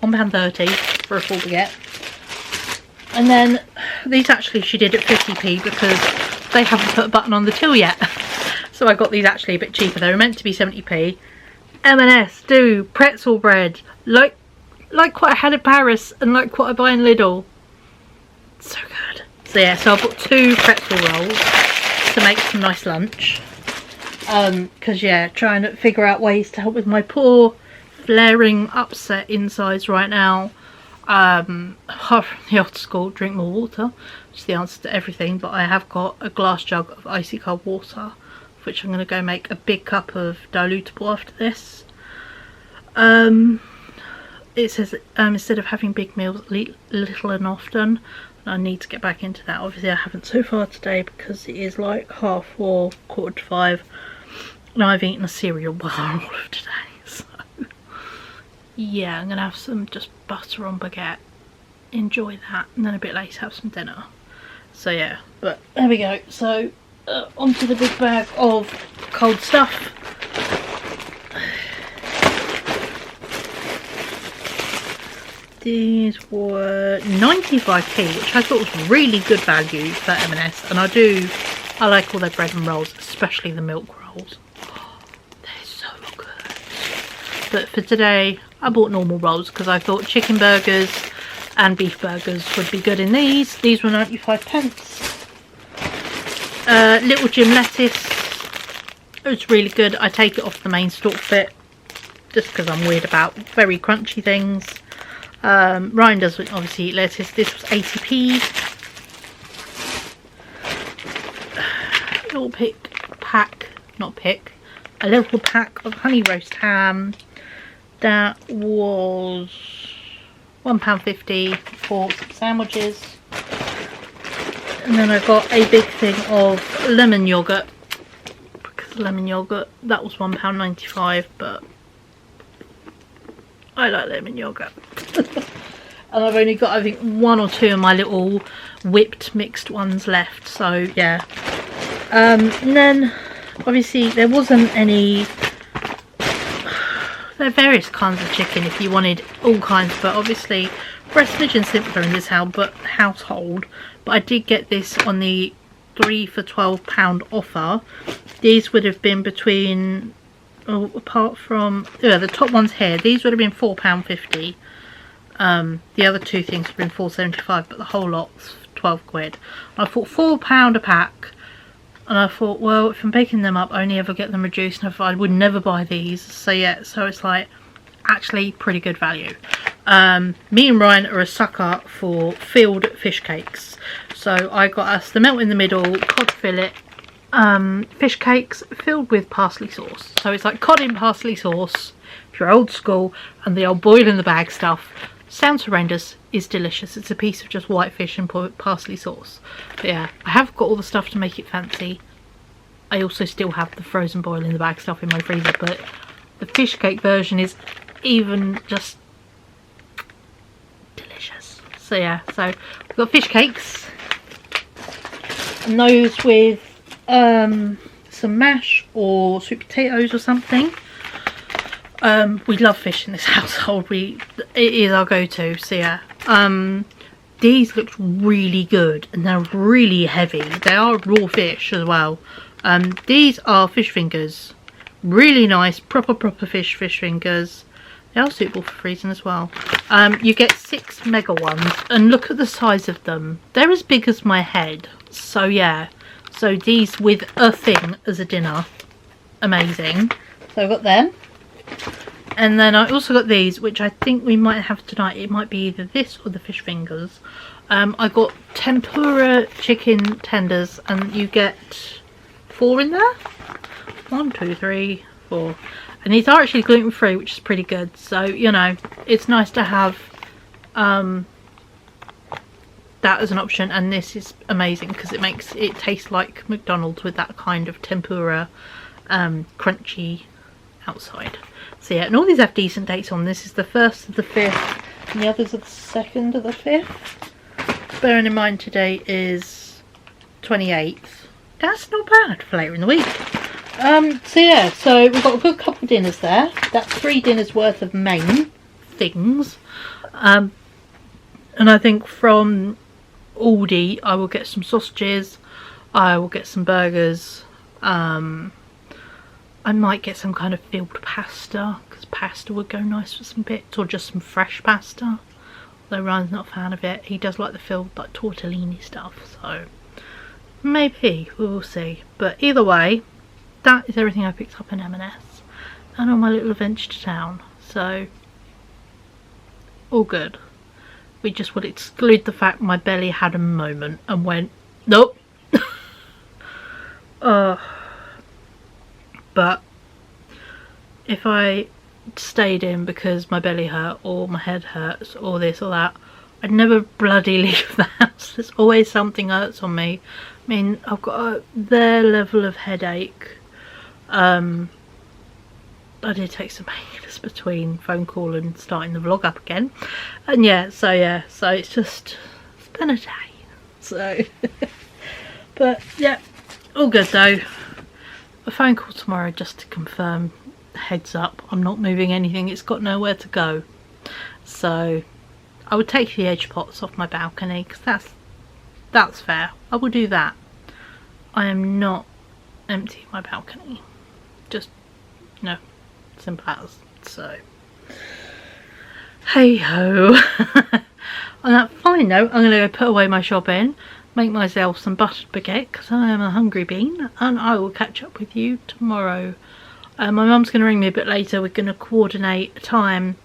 £1.30 for a full baguette. And then these actually she did at 50p because they haven't put a button on the till yet. So I got these actually a bit cheaper. They were meant to be 70p. M&S do pretzel bread like what I had in Paris and like what I buy in Lidl. So good. So yeah, so I bought 2 pretzel rolls to make some nice lunch. Because yeah, trying to figure out ways to help with my poor flaring upset insides right now. Apart from the old school, drink more water, which is the answer to everything, but I have got a glass jug of icy cold water, which I'm going to go make a big cup of dilutable after this. It says instead of having big meals, eat little and often. I need to get back into that. Obviously I haven't so far today because it is like 4:30, 4:45, and I've eaten a cereal bar all of today. So yeah, I'm going to have some just butter on baguette, enjoy that, and then a bit later have some dinner. So yeah, but there we go. So onto the big bag of cold stuff. These were 95p, which I thought was really good value for M&S, and I like all their bread and rolls, especially the milk rolls. Oh, they're so good. But for today, I bought normal rolls because I thought chicken burgers and beef burgers would be good in these. These were 95p. Little Jim lettuce. It was really good. I take it off the main stalk bit just because I'm weird about very crunchy things. Ryan doesn't obviously eat lettuce. This was 80p. A little pack of honey roast ham. That was £1.50 for some sandwiches. And then I got a big thing of lemon yoghurt, because lemon yoghurt, that was £1.95, but I like lemon yoghurt. And I've only got, I think, 1 or 2 of my little whipped mixed ones left, so yeah. And then obviously there wasn't any, there are various kinds of chicken if you wanted all kinds, but obviously breastage and simpler in this household. But I did get this on the 3 for £12 offer. These would have been between, apart from the top ones here, these would have been £4.50. The other 2 things would have been £4.75, but the whole lot's 12 quid. I thought £4 a pack, and I thought, well, if I'm picking them up, I only ever get them reduced, and I would never buy these. So yeah, so it's like actually pretty good value. Me and Ryan are a sucker for filled fish cakes, so I got us the melt in the middle cod fillet fish cakes filled with parsley sauce. So it's like cod in parsley sauce if you're old school, and the old boil in the bag stuff. Sounds horrendous, is delicious. It's a piece of just white fish and parsley sauce. But yeah, I have got all the stuff to make it fancy. I also still have the frozen boil in the bag stuff in my freezer, but the fish cake version is even just delicious. So yeah, so we've got fish cakes, and those with some mash or sweet potatoes or something. We love fish in this household. It is our go-to. So yeah, these looked really good, and they're really heavy. They are raw fish as well. These are fish fingers, really nice, proper fish fingers. They are suitable for freezing as well. You get 6 mega ones, and look at the size of them. They're as big as my head. So yeah, so these with a thing as a dinner, amazing. So I got them. And then I also got these, which I think we might have tonight. It might be either this or the fish fingers. I got tempura chicken tenders, and you get 4 in there. 1, 2, 3, 4. And these are actually gluten free, which is pretty good. So you know, it's nice to have that as an option. And this is amazing because it makes it taste like McDonald's with that kind of tempura crunchy outside. So yeah, and all these have decent dates on. This is the 1st of the 5th, and the others are the 2nd of the 5th. Bearing in mind today is 28th. That's not bad for later in the week. So yeah, so we've got a good couple of dinners there. That's 3 dinners worth of main things. And I think from Aldi I will get some sausages, I will get some burgers, I might get some kind of filled pasta, because pasta would go nice with some bits, or just some fresh pasta. Although Ryan's not a fan of it. He does like the filled, like, tortellini stuff, so maybe, we will see. But either way, that is everything I picked up in M&S and on my little adventure to town. So all good. We just would exclude the fact my belly had a moment and went, nope. But if I stayed in because my belly hurt or my head hurts or this or that, I'd never bloody leave the house. There's always something hurts on me. I mean, I've got their level of headache. I did take some painkillers between phone call and starting the vlog up again. And yeah, so it's been a day. So, but yeah, all good though. A phone call tomorrow just to confirm, heads up, I'm not moving anything, it's got nowhere to go. So I would take the edge pots off my balcony because that's fair. I will do that. I am not emptying my balcony. Just, no, simple as. So, hey ho. On that fine note, I'm going to go put away my shopping, make myself some buttered baguette because I am a hungry bean, and I will catch up with you tomorrow. My mum's going to ring me a bit later. We're going to coordinate a time,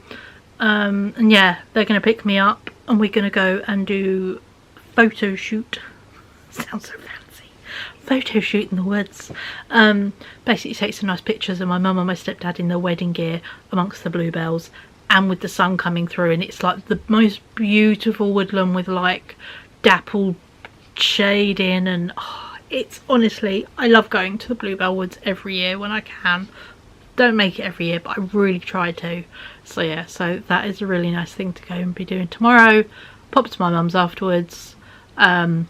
and yeah, they're going to pick me up and we're going to go and do photo shoot. Sounds so fancy. Photo shoot in the woods. Basically take some nice pictures of my mum and my stepdad in their wedding gear amongst the bluebells and with the sun coming through, and it's like the most beautiful woodland with like dappled shading, and oh, it's honestly, I love going to the bluebell woods every year when I can. Don't make it every year, but I really try to. So yeah, so that is a really nice thing to go and be doing tomorrow. Pop to my mum's afterwards, phone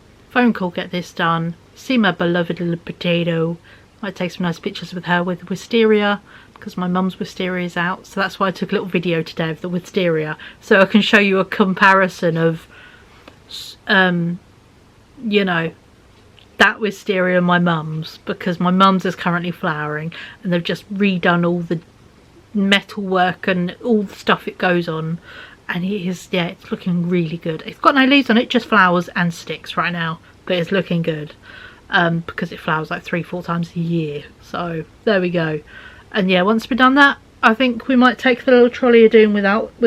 call, get this done, see my beloved little potato. Might take some nice pictures with her with wisteria because my mum's wisteria is out, so that's why I took a little video today of the wisteria, so I can show you a comparison of you know, that wisteria and my mum's, because my mum's is currently flowering and they've just redone all the metal work and all the stuff it goes on, and it is, yeah, it's looking really good. It's got no leaves on it, just flowers and sticks right now, but it's looking good because it flowers like 3-4 times a year. So there we go. And yeah, once we've done that, I think we might take the little trolley of doom with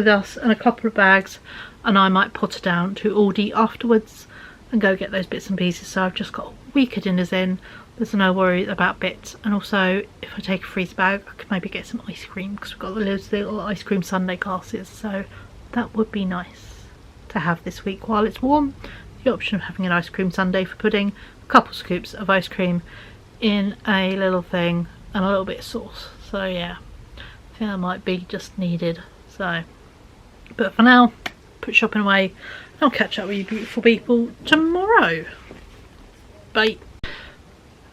us and a couple of bags, and I might potter down to Aldi afterwards and go get those bits and pieces. So I've just got a week of dinners in, there's no worry about bits. And also, if I take a freezer bag, I could maybe get some ice cream because we've got those little ice cream sundae classes, so that would be nice to have this week while it's warm. The option of having an ice cream sundae for pudding, a couple scoops of ice cream in a little thing and a little bit of sauce. So yeah, I think that might be just needed. So, but for now, put shopping away. I'll catch up with you beautiful people tomorrow. Bye.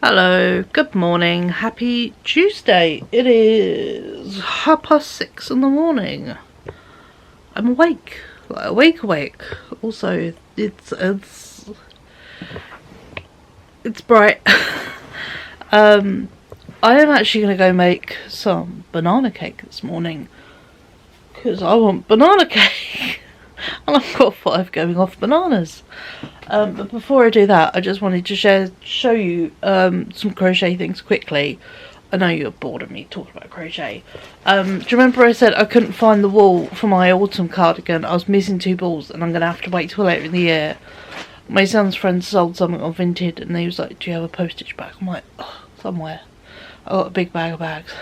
Hello, good morning, happy Tuesday. It is 6:30 in the morning. I'm awake, like awake. Also, it's bright. I am actually going to go make some banana cake this morning because I want banana cake. And I've got 5 going off bananas. But before I do that, I just wanted to show you some crochet things quickly. I know you're bored of me talking about crochet. Do you remember I said I couldn't find the wool for my autumn cardigan? I was missing 2 balls and I'm going to have to wait till later in the year. My son's friend sold something on Vinted and he was like, do you have a postage bag? I'm like, oh, somewhere. I got a big bag of bags.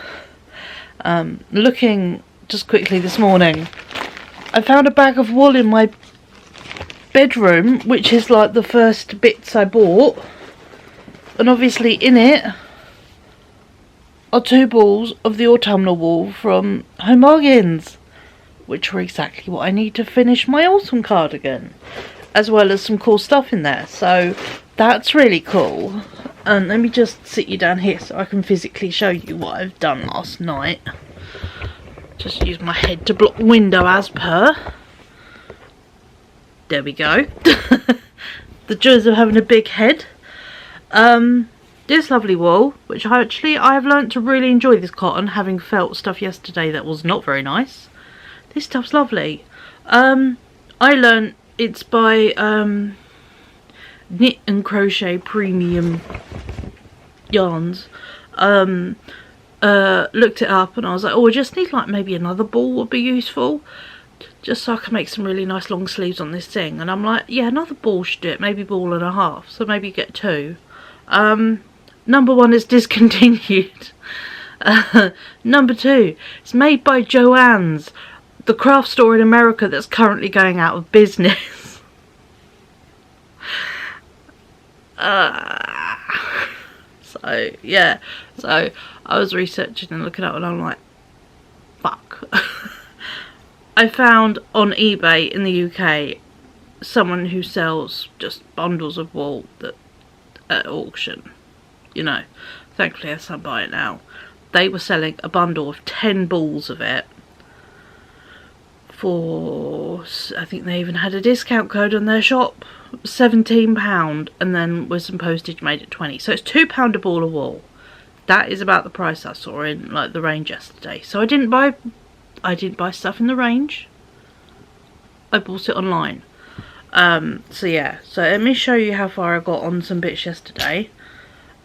Looking just quickly this morning, I found a bag of wool in my bedroom, which is like the first bits I bought, and obviously in it are 2 balls of the autumnal wool from Home Bargains, which are exactly what I need to finish my autumn cardigan, as well as some cool stuff in there. So that's really cool. And let me just sit you down here so I can physically show you what I've done last night. Just use my head to block the window as per. There we go. The joys of having a big head. This lovely wool, which I have learnt to really enjoy this cotton, having felt stuff yesterday that was not very nice. This stuff's lovely. I learnt it's by Knit and Crochet Premium Yarns. Looked it up and I was like, oh, I just need like maybe another ball would be useful, just so I can make some really nice long sleeves on this thing. And I'm like, yeah, another ball should do it, maybe ball and a half, so maybe get 2. Number 1 is discontinued. Number 2, it's made by Joann's, the craft store in America that's currently going out of business. So yeah, so I was researching and looking up and I'm like, fuck. I found on eBay in the UK someone who sells just bundles of wool that at auction. you know, thankfully I can't buy it now. They were selling a bundle of 10 balls of it for, I think they even had a discount code on their shop, £17, and then with some postage made it 20. So it's £2 a ball of wool. That is about the price I saw in like the range yesterday. So I didn't buy stuff in the range. I bought it online. So yeah, so let me show you how far I got on some bits yesterday.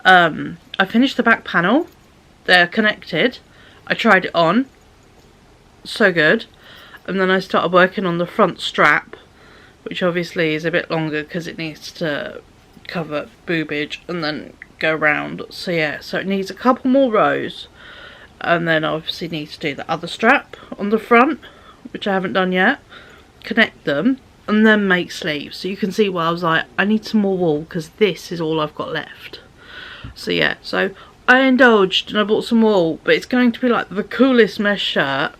I finished the back panel. They're connected. I tried it on. So good. And then I started working on the front strap, which obviously is a bit longer because it needs to cover boobage and then go round. So yeah, so it needs a couple more rows, and then I obviously need to do the other strap on the front, which I haven't done yet, connect them, and then make sleeves. So you can see why I was like, I need some more wool because this is all I've got left. So yeah, so I indulged and I bought some wool, but it's going to be like the coolest mesh shirt,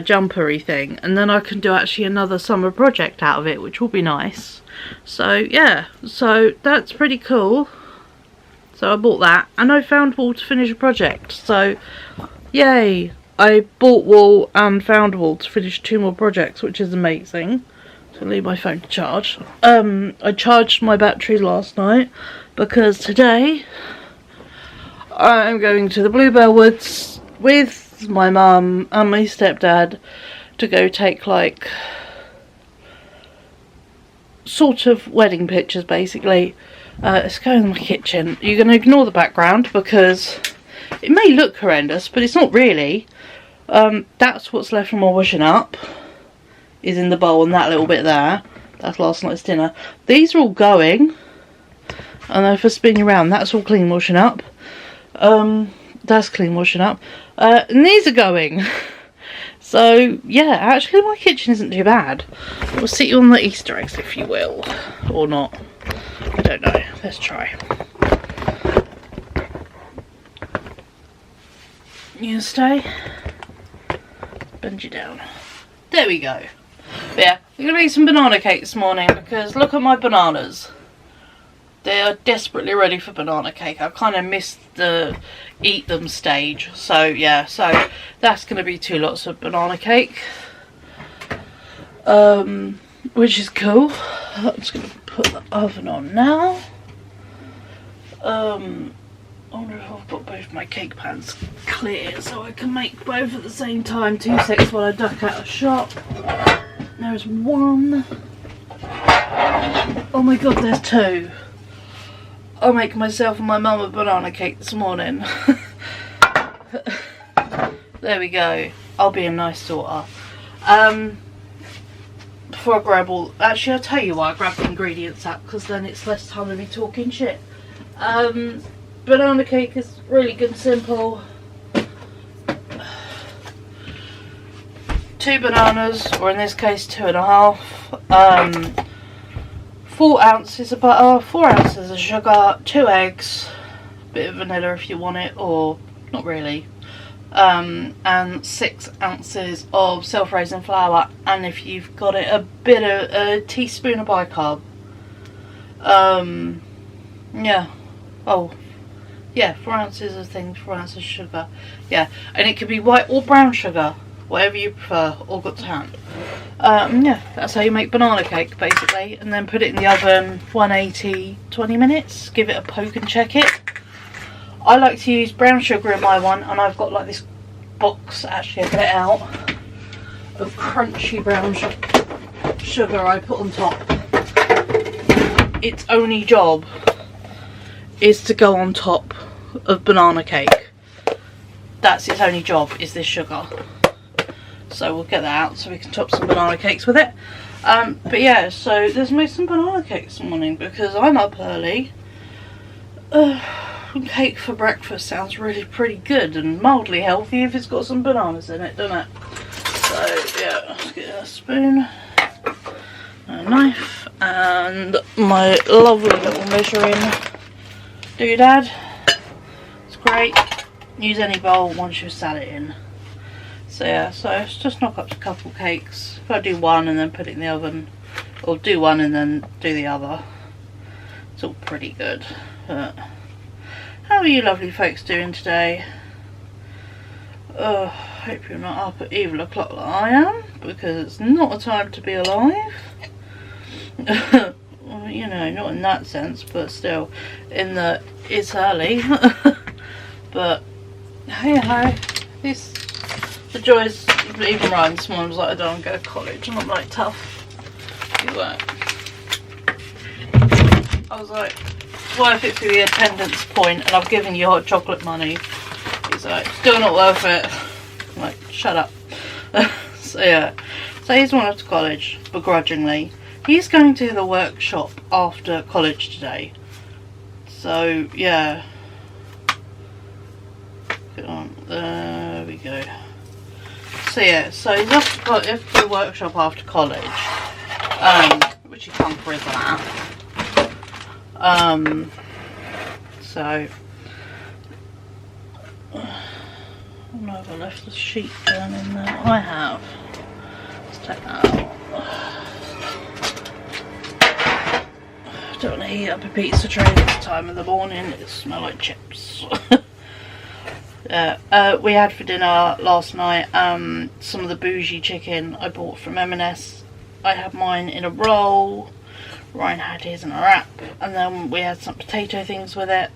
jumpery thing, and then I can do actually another summer project out of it, which will be nice. So yeah, so that's pretty cool. So I bought that, and I found wool to finish a project. So yay, I bought wool and found wool to finish 2 more projects, which is amazing. So leave my phone to charge. I charged my battery last night because today I'm going to the Bluebell Woods with my mum and my stepdad to go take like sort of wedding pictures basically. Let's go in my kitchen. You're going to ignore the background because it may look horrendous, but it's not really. That's what's left from my washing up is in the bowl, and that little bit there, that's last night's dinner. These are all going, and if I spin you around, that's all clean washing up. That's clean washing up. And these are going. So yeah, actually my kitchen isn't too bad. We'll sit you on the Easter eggs if you will, or not. I don't know. Let's try. You gonna stay? Bend you down. There we go. But yeah, I'm gonna make some banana cake this morning because look at my bananas. They are desperately ready for banana cake. I kind of missed the eat them stage. So yeah, so that's going to be 2 lots of banana cake. Which is cool. I'm just going to put the oven on now. I wonder if I've got both my cake pans clear so I can make both at the same time. 2 seconds while I duck out of shop. There's 1. Oh my god, there's 2. I'll make myself and my mum a banana cake this morning. There we go. I'll be a nice daughter. Before I grab all... Actually, I'll tell you why I grabbed the ingredients out, because then it's less time of me talking shit. Banana cake is really good and simple. 2 bananas, or in this case 2.5. 4 ounces of butter, 4 ounces of sugar, 2 eggs, a bit of vanilla if you want it, or not really, and 6 ounces of self-raising flour, and if you've got it, a teaspoon of bicarb. Yeah, oh, yeah, 4 ounces of things, 4 ounces of sugar, yeah, and it could be white or brown sugar, whatever you prefer, all got to hand. Yeah, that's how you make banana cake basically, and then put it in the oven 180 20 minutes, give it a poke and check it. I like to use brown sugar in my one, and I've got like this box, actually I get it out, of crunchy brown sugar I put on top. Its only job is to go on top of banana cake. That's its only job, is this sugar. So we'll get that out so we can top some banana cakes with it. But yeah, so let's make some banana cakes this morning because I'm up early. Cake for breakfast sounds really pretty good and mildly healthy if it's got some bananas in it, doesn't it? So yeah, let's get a spoon, a knife, and my lovely little measuring doodad. It's great. Use any bowl once you've sat it in. So yeah, so let's just knock up a couple cakes. If I do one and then put it in the oven, or do one and then do the other, it's all pretty good. But How are you lovely folks doing today? Hope you're not up at evil o'clock like I am, because it's not a time to be alive. Well, you know, not in that sense, but still, in that it's early. But hey ho, the joys of even Ryan this morning was like, I don't want to go to college, and I'm like, tough, you won't. I was like, it's worth it for the attendance point, and I've given you hot chocolate money. He's like, still not worth it. I'm like, shut up. So yeah, so he's gone off to college, begrudgingly. He's going to the workshop after college today. So yeah. There we go. So yeah, so he's off to the workshop after college. Which he can't prison at. So I don't know if I left the sheet down in there. I have. Let's take that out. Don't want to heat up a pizza tray this time of the morning. It smells like chips. We had for dinner last night some of the bougie chicken I bought from M&S. I had mine in a roll. Ryan had his in a wrap, and then we had some potato things with it.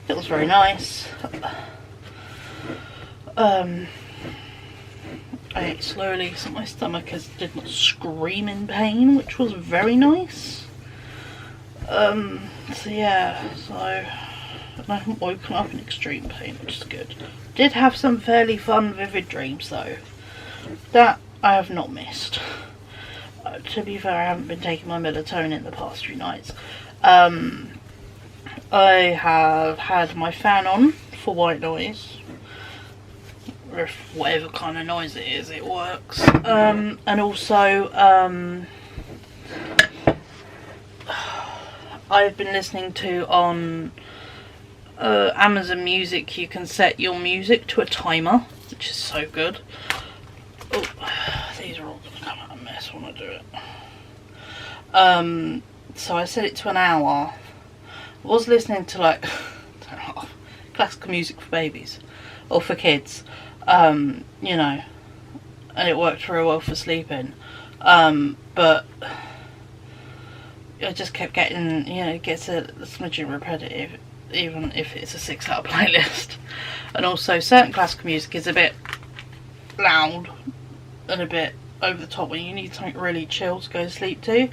It was very nice. I ate slowly so my stomach did not scream in pain, which was very nice. So yeah, so I haven't woken up in extreme pain, which is good. Did have some fairly fun vivid dreams though. That I have not missed. To be fair, I haven't been taking my melatonin the past few nights. I have had my fan on for white noise. Or whatever kind of noise it is, it works. And also, I've been listening to on Amazon Music, you can set your music to a timer, which is so good. Oh, these are all going to come out a mess when I do it. So I set it to an hour. I was listening to like classical music for babies or for kids, you know, and it worked very well for sleeping. But I just kept getting, you know, it gets a smidgen repetitive, even if it's a 6-hour playlist. And also certain classical music is a bit loud and a bit over the top when you need something really chill to go to sleep to. And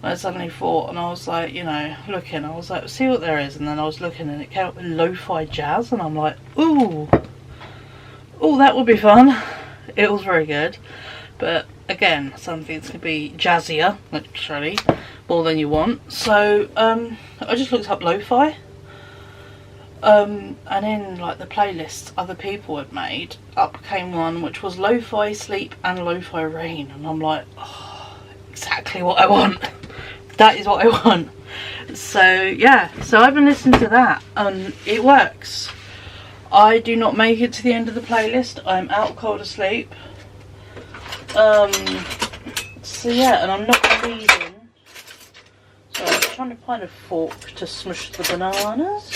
I suddenly thought, and I was like, you know, looking, I was like, see what there is, and then I was looking and it came up with lo-fi jazz, and I'm like, ooh, that would be fun. It was very good, but again, something that's going to be jazzier, literally, more than you want. So I just looked up lo-fi, and in like the playlists other people had made, up came one which was lo-fi sleep and lo-fi rain, and I'm like, oh, exactly what I want. That is what I want. So yeah, so I've been listening to that, and it works. I do not make it to the end of the playlist. I'm out cold asleep. So yeah, and I'm not bleeding. So I'm trying to find a fork to smush the bananas.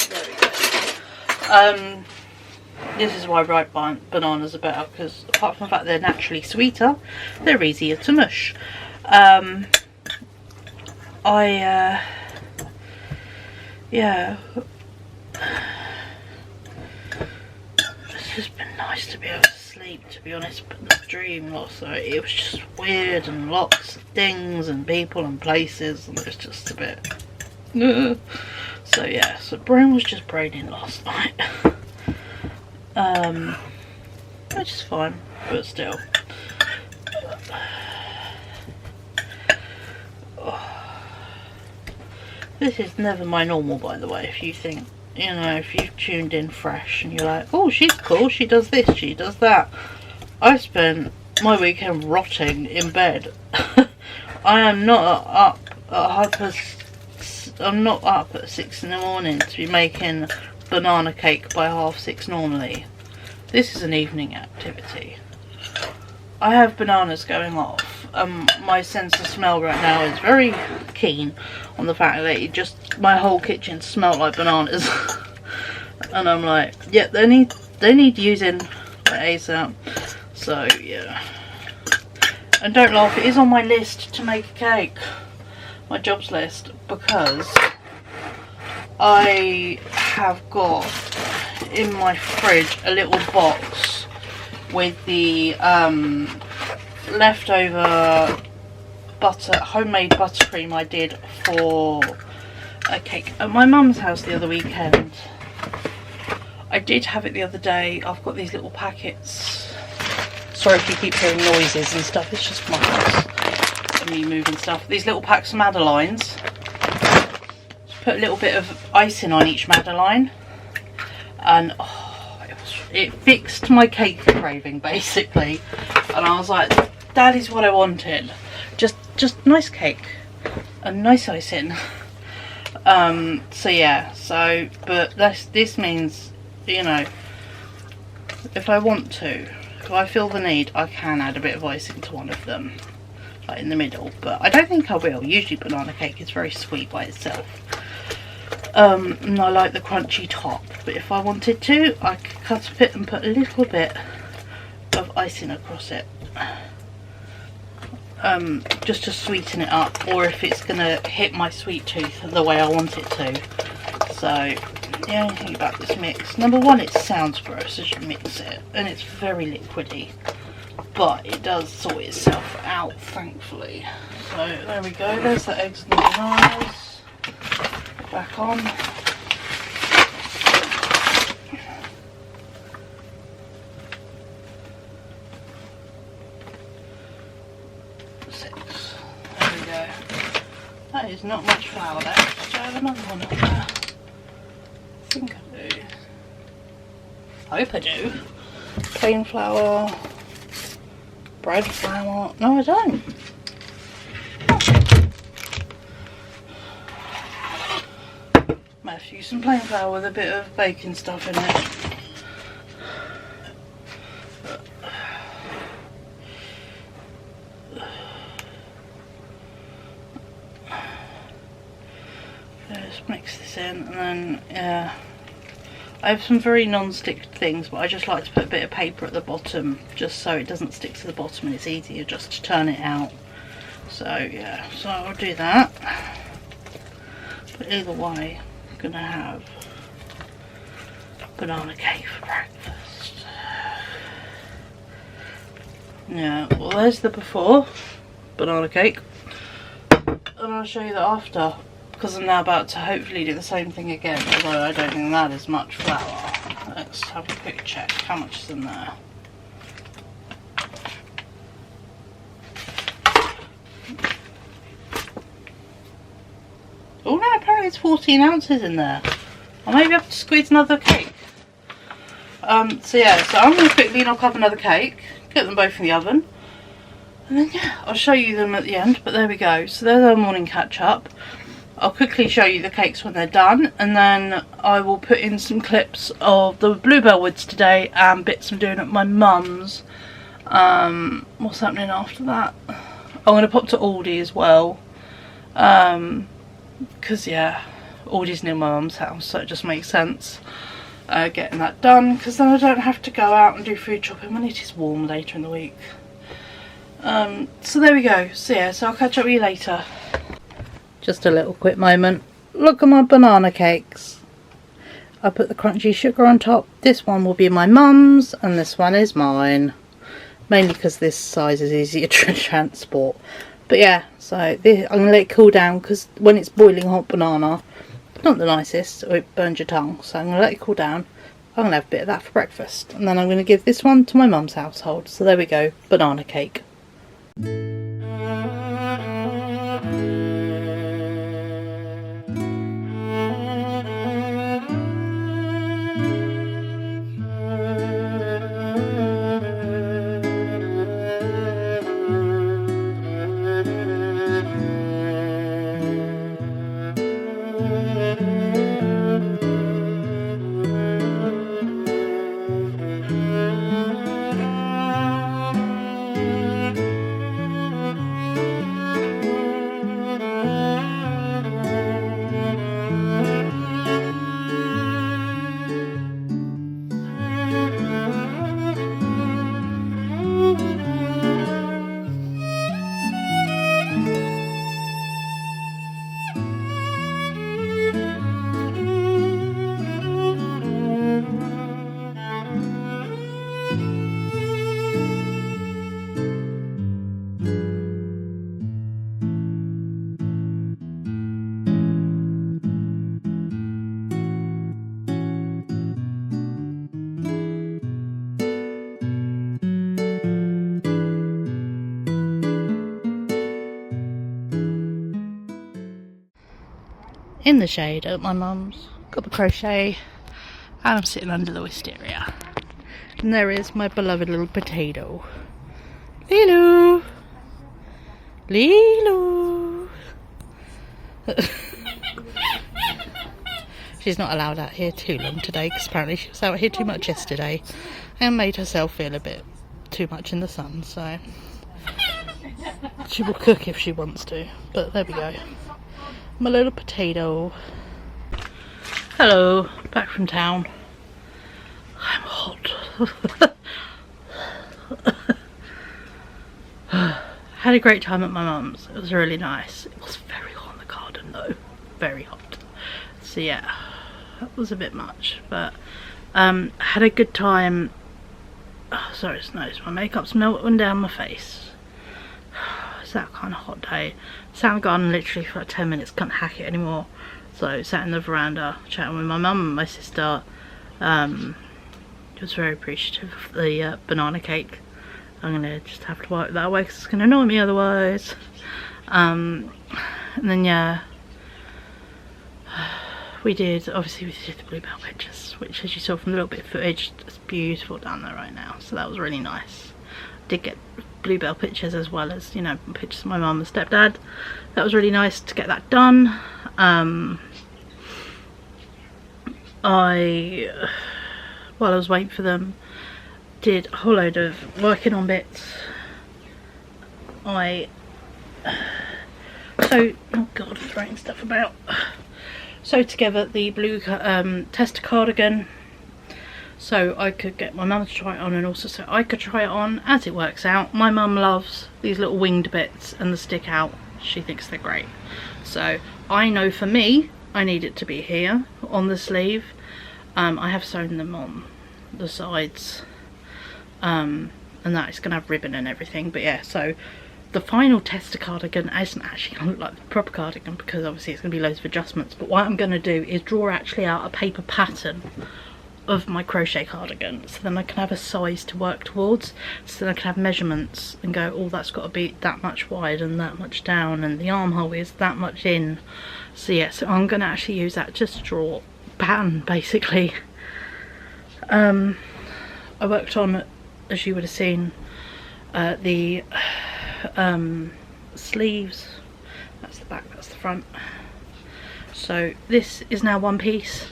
There we go. This is why ripe bananas are better, because apart from the fact they're naturally sweeter, they're easier to mush. Yeah, it's just been nice to be able to sleep, to be honest, but the dream lots of it was just weird, and lots of things and people and places, and it was just a bit so yeah, so brain was just braining last night. Which is fine, but still. This is never my normal, by the way. If you think, you know, if you've tuned in fresh and you're like, oh, she's cool, she does this, she does that. I spent my weekend rotting in bed. I am not up at I'm not up at 6 in the morning to be making banana cake by 6:30 normally. This is an evening activity. I have bananas going off my sense of smell right now is very keen on the fact that it just, my whole kitchen smelled like bananas. And I'm like, yeah, they need using like ASAP. So yeah, and don't laugh, it is on my list to make a cake, my jobs list, because I have got in my fridge a little box with the leftover homemade buttercream I did for a cake at my mum's house the other weekend. I did have it the other day. I've got these little packets. Sorry if you keep hearing noises and stuff, it's just my house and me moving stuff. These little packs of Madeleines. Just put a little bit of icing on each Madeleine, and oh, it fixed my cake craving basically. And I was like, that is what I wanted. Just nice cake and nice icing. So yeah, but this means, you know, if I want to, if I feel the need, I can add a bit of icing to one of them, like in the middle, but I don't think I will. Usually banana cake is very sweet by itself, and I like the crunchy top, but if I wanted to, I could cut a bit and put a little bit of icing across it, just to sweeten it up, or if it's gonna hit my sweet tooth the way I want it to. So the only thing about this mix, number one, it sounds gross as you mix it, and it's very liquidy, but it does sort itself out, thankfully. So there we go, there's the eggs and the bananas back on. That is not much flour left. Do I have another one up there? I think I do. I hope I do. Plain flour. Bread flour. No, I don't. Might have to use some plain flour with a bit of baking stuff in it. Mix this in, and then yeah, I have some very non-stick things, but I just like to put a bit of paper at the bottom just so it doesn't stick to the bottom and it's easier just to turn it out. So yeah, so I'll do that. But either way, I'm gonna have banana cake for breakfast. Yeah, well there's the before banana cake, and I'll show you the after, because I'm now about to hopefully do the same thing again, although I don't think that is much flour. Let's have a quick check how much is in there. Oh no, apparently it's 14 ounces in there. I maybe have to squeeze another cake. So yeah, so I'm going to quickly knock up another cake, get them both in the oven, and then yeah, I'll show you them at the end. But there we go, so there's our morning catch up. I'll quickly show you the cakes when they're done, and then I will put in some clips of the bluebell woods today and bits I'm doing at my mum's. What's happening after that? I'm going to pop to Aldi as well, because yeah, Aldi's near my mum's house, so it just makes sense getting that done, because then I don't have to go out and do food shopping when it is warm later in the week. So there we go. So yeah, so I'll catch up with you later. Just a little quick moment. Look at my banana cakes. I put the crunchy sugar on top. This one will be my mum's and this one is mine. Mainly because this size is easier to transport. But yeah, so this, I'm going to let it cool down, because when it's boiling hot banana, it's not the nicest, or it burns your tongue. So I'm going to let it cool down. I'm going to have a bit of that for breakfast. And then I'm going to give this one to my mum's household. So there we go, banana cake. in the shade at my mum's. Got the crochet, and I'm sitting under the wisteria. And there is my beloved little potato. Lilo! Lilo! She's not allowed out here too long today because apparently she was out here too much yesterday and made herself feel a bit too much in the sun, so she will cook if she wants to. But there we go. My little potato. Hello, back from town. I'm hot. Had a great time at my mum's. It was really nice. It was very hot in the garden though. Very hot. So yeah, that was a bit much. But had a good time. Oh, sorry, it's nice. My makeup's melting down my face. It's that kind of hot day. Sat in the garden literally for like 10 minutes. Couldn't hack it anymore. So sat in the veranda chatting with my mum and my sister. She was very appreciative of the banana cake. I'm gonna just have to wipe that away because it's gonna annoy me otherwise. And then yeah, we did the bluebell pictures, which as you saw from the little bit of footage, it's beautiful down there right now. So that was really nice. Did get bluebell pictures as well as, you know, pictures of my mum and stepdad. That was really nice to get that done. While I was waiting for them, did a whole load of working on bits. Oh god, throwing stuff about. Sewed together the blue tester cardigan so I could get my mum to try it on, and also so I could try it on. As it works out, my mum loves these little winged bits and the stick out. She thinks they're great. So I know for me, I need it to be here on the sleeve. I have sewn them on the sides, and that is going to have ribbon and everything. But yeah, so the final tester cardigan isn't actually going to look like the proper cardigan because obviously it's going to be loads of adjustments. But what I'm going to do is draw actually out a paper pattern of my crochet cardigan, so then I can have a size to work towards, so then I can have measurements and go, oh, that's got to be that much wide and that much down, and the armhole is that much in. So yeah, so I'm going to actually use that just to draw a pattern basically. I worked on, as you would have seen, the sleeves. That's the back, that's the front. So this is now one piece.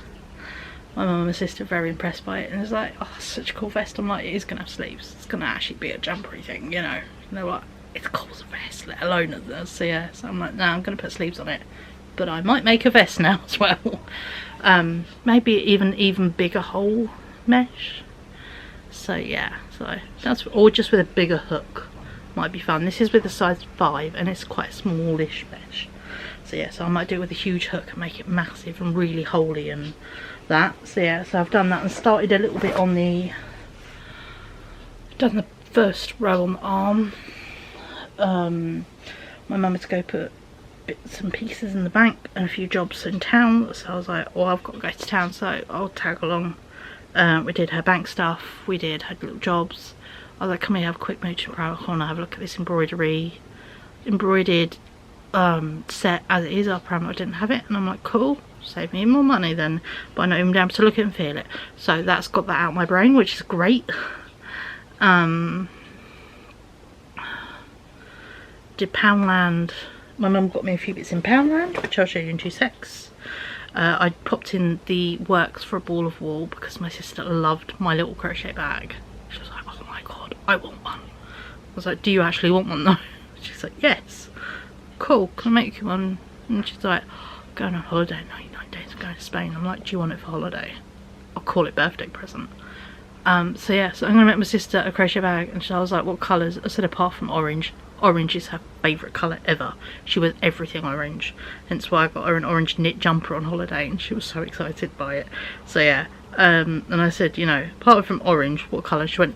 My mum and my sister are very impressed by it, and it's like, oh, such a cool vest. I'm like, it is going to have sleeves. It's going to actually be a jumpery thing, you know. You know what? It's cool as a vest, let alone a vest. So yeah, so I'm like, nah, I'm going to put sleeves on it. But I might make a vest now as well. Maybe even bigger hole mesh. So yeah, so that's, or just with a bigger hook might be fun. This is with a size 5 and it's quite a smallish mesh. So yeah, so I might do it with a huge hook and make it massive and really holey and that. So yeah, so I've done that and started a little bit on the, done the first row on the arm. My mum had to go put bits and pieces in the bank and a few jobs in town, so I was like, well, I've got to go to town, so I'll tag along. We did her bank stuff, we did her little jobs. I was like, come here, have a quick mooch around the corner, have a look at this embroidered set as it is. Our parameter didn't have it, and I'm like, cool, save me more money then by not even being able to look at it and feel it. So that's got that out of my brain, which is great. Did Poundland. My mum got me a few bits in Poundland, which I'll show you in 2 secs. I popped in the works for a ball of wool because my sister loved my little crochet bag. She was like, oh my god, I want one. I was like, do you actually want one though? She's like, yes. Cool, can I make you one? And she's like, going on holiday in 99 days, I'm going to Spain. I'm like, do you want it for holiday? I'll call it birthday present. So yeah, so I'm going to make my sister a crochet bag, and I was like, what colours? I said apart from orange. Orange is her favourite colour ever. She wears everything orange, hence why I got her an orange knit jumper on holiday, and she was so excited by it. So yeah, and I said, you know, apart from orange, what colour? She went,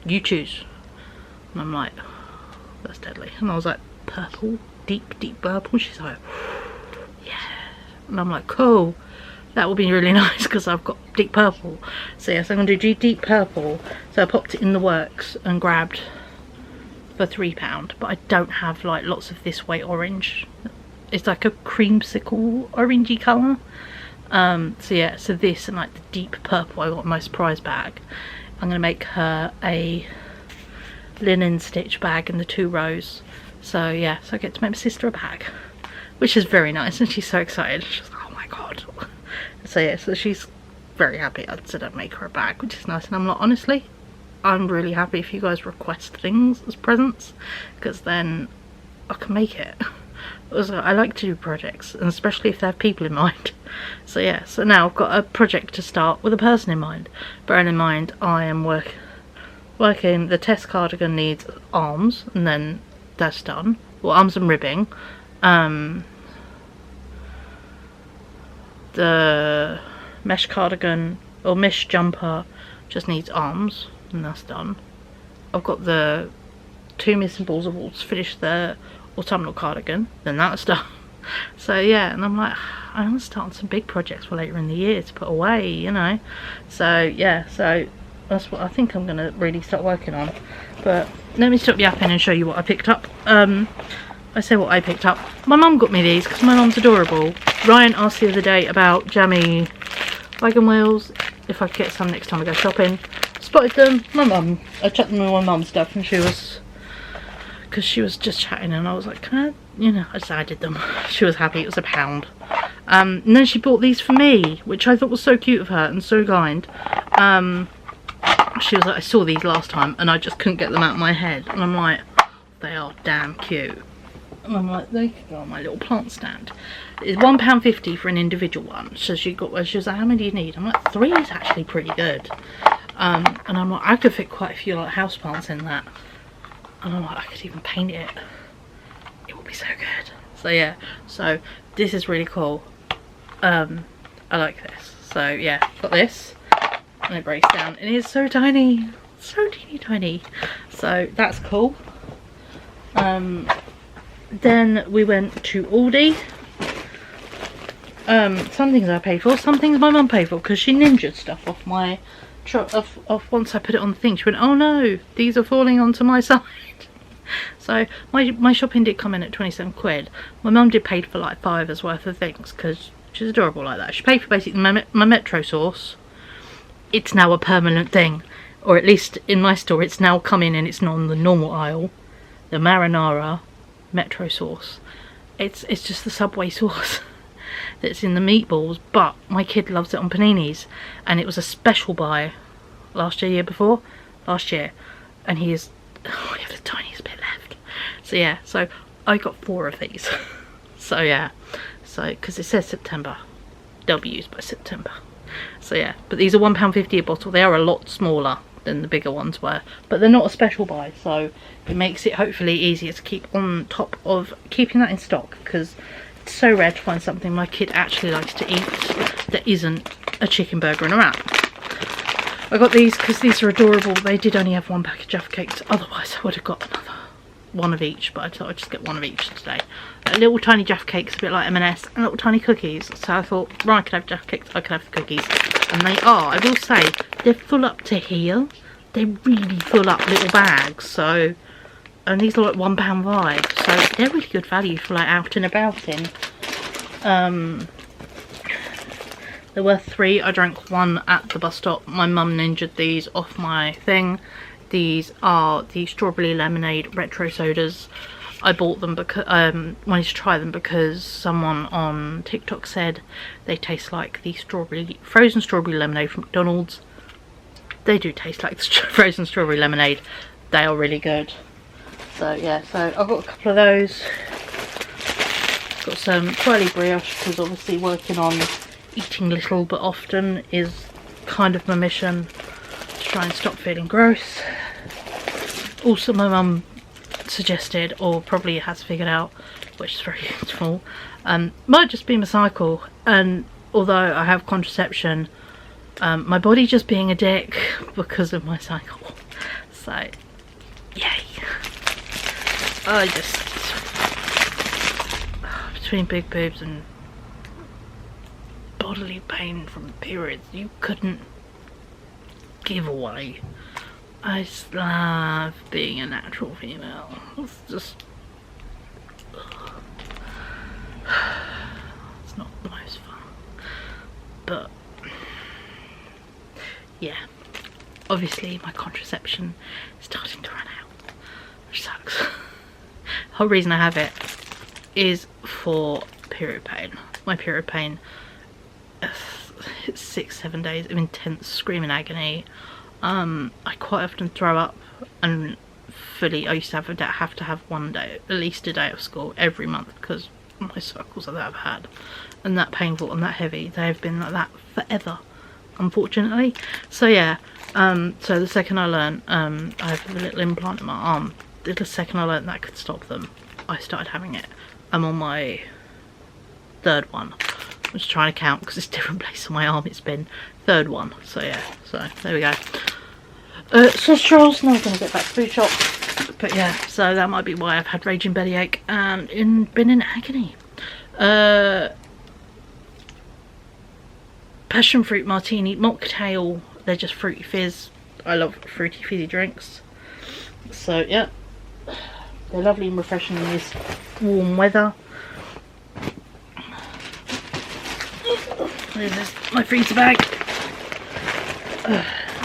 you choose. And I'm like, that's deadly. And I was like, purple, deep purple. She's like, yeah. And I'm like, cool, that will be really nice because I've got deep purple. So yes, I'm going to do deep purple. So I popped it in the works and grabbed for £3, but I don't have like lots of this weight orange it's like a creamsicle orangey colour. So yeah, so this and like the deep purple I got in my surprise bag. I'm going to make her a linen stitch bag in the 2 rows. So yeah, so I get to make my sister a bag, which is very nice, and she's so excited. She's like, oh my god. So yeah, so she's very happy I said I'd make her a bag, which is nice. And I'm like, honestly, I'm really happy if you guys request things as presents, because then I can make it. Also, I like to do projects, and especially if they have people in mind. So yeah, so now I've got a project to start with a person in mind. Bearing in mind I am working, the test cardigan needs arms, and then that's done. Well, arms and ribbing. The mesh cardigan, or mesh jumper, just needs arms, and that's done. I've got the 2 missing balls of wool to finish the autumnal cardigan, then that's done. So yeah, and I'm like, I want to start on some big projects for later in the year to put away, you know. So yeah, so that's what I think I'm going to really start working on. But let me stop yapping and show you what I picked up. I say what I picked up. My mum got me these because my mum's adorable. Ryan asked the other day about jammy wagon wheels, if I could get some next time I go shopping. Spotted them. My mum, I checked them with my mum's stuff, and she was, because she was just chatting, and I was like, can I, you know, I decided them. She was happy. It was £1. And then she bought these for me, which I thought was so cute of her and so kind. She was like, I saw these last time and I just couldn't get them out of my head, and I'm like, they are damn cute. And I'm like, they could go on my little plant stand. It's £1.50 for an individual one. So she was like, how many do you need? I'm like, 3 is actually pretty good. And I'm like, I could fit quite a few like house plants in that. And I'm like, I could even paint it. It would be so good. So yeah, so this is really cool. I like this. So yeah, got this, and it breaks down, and it's so tiny, so teeny tiny. So that's cool. Then we went to Aldi. Some things I paid for, some things my mum paid for, because she ninja'd stuff off my off once I put it on the thing. She went, oh no, these are falling onto my side. So my shopping did come in at 27 quid. My mum did pay for like 5's worth of things, because she's adorable like that. She paid for basically my Metro sauce. It's now a permanent thing, or at least in my store it's now come in and it's not on the normal aisle. The marinara Metro sauce. It's just the Subway sauce that's in the meatballs, but my kid loves it on paninis, and it was a special buy last year, and he is, oh, we have the tiniest bit left. So yeah, so I got 4 of these. So yeah, so because it says September, they'll be used by September. So yeah, but these are £1.50 a bottle. They are a lot smaller than the bigger ones were, but they're not a special buy, so it makes it hopefully easier to keep on top of keeping that in stock, because it's so rare to find something my kid actually likes to eat that isn't a chicken burger and a wrap. I got these because these are adorable. They did only have 1 pack of Jaffa cakes, otherwise I would have got another one of each, but I thought I'd just get 1 of each today. Little tiny Jaffa cakes, a bit like M&S, and little tiny cookies. So I thought, right, I could have Jaffa cakes, I could have the cookies. And they are, I will say, they're full up to here. They're really full up little bags. So, and these are like £1.5. So they're really good value for like out and about in. There were 3. I drank 1 at the bus stop. My mum ninja'd these off my thing. These are the strawberry lemonade retro sodas. I bought them because wanted to try them because someone on TikTok said they taste like the frozen strawberry lemonade from McDonald's. They do taste like the frozen strawberry lemonade. They are really good. So yeah, so I've got a couple of those. Got some twirly brioche, because obviously working on eating little but often is kind of my mission, to try and stop feeling gross. Also, my mum suggested, or probably has figured out, which is very useful, might just be my cycle. And although I have contraception, my body just being a dick because of my cycle. So yay. I just, between big boobs and bodily pain from periods, you couldn't give away. I just love being a natural female. It's just, it's not the most fun. But yeah, obviously my contraception is starting to run out, which sucks. The whole reason I have it is for period pain. My period pain, it's 6-7 days of intense screaming agony. I quite often throw up, and I used to have to have one day, at least a day of school every month, because my cycles that I've had, and that painful and that heavy, they have been like that forever, unfortunately. So yeah, so the second I learned, I have a little implant in my arm, the second I learned that could stop them, I started having it. I'm on my third one. I'm just trying to count because it's a different place on my arm. It's been third one. So yeah, so there we go. Sausage rolls. Now we're going to get back to food shop. But yeah, so that might be why I've had raging bellyache and been in agony. Passion fruit martini mocktail. They're just fruity fizz. I love fruity fizzy drinks. So yeah, they're lovely and refreshing in this warm weather. There's my freezer bag.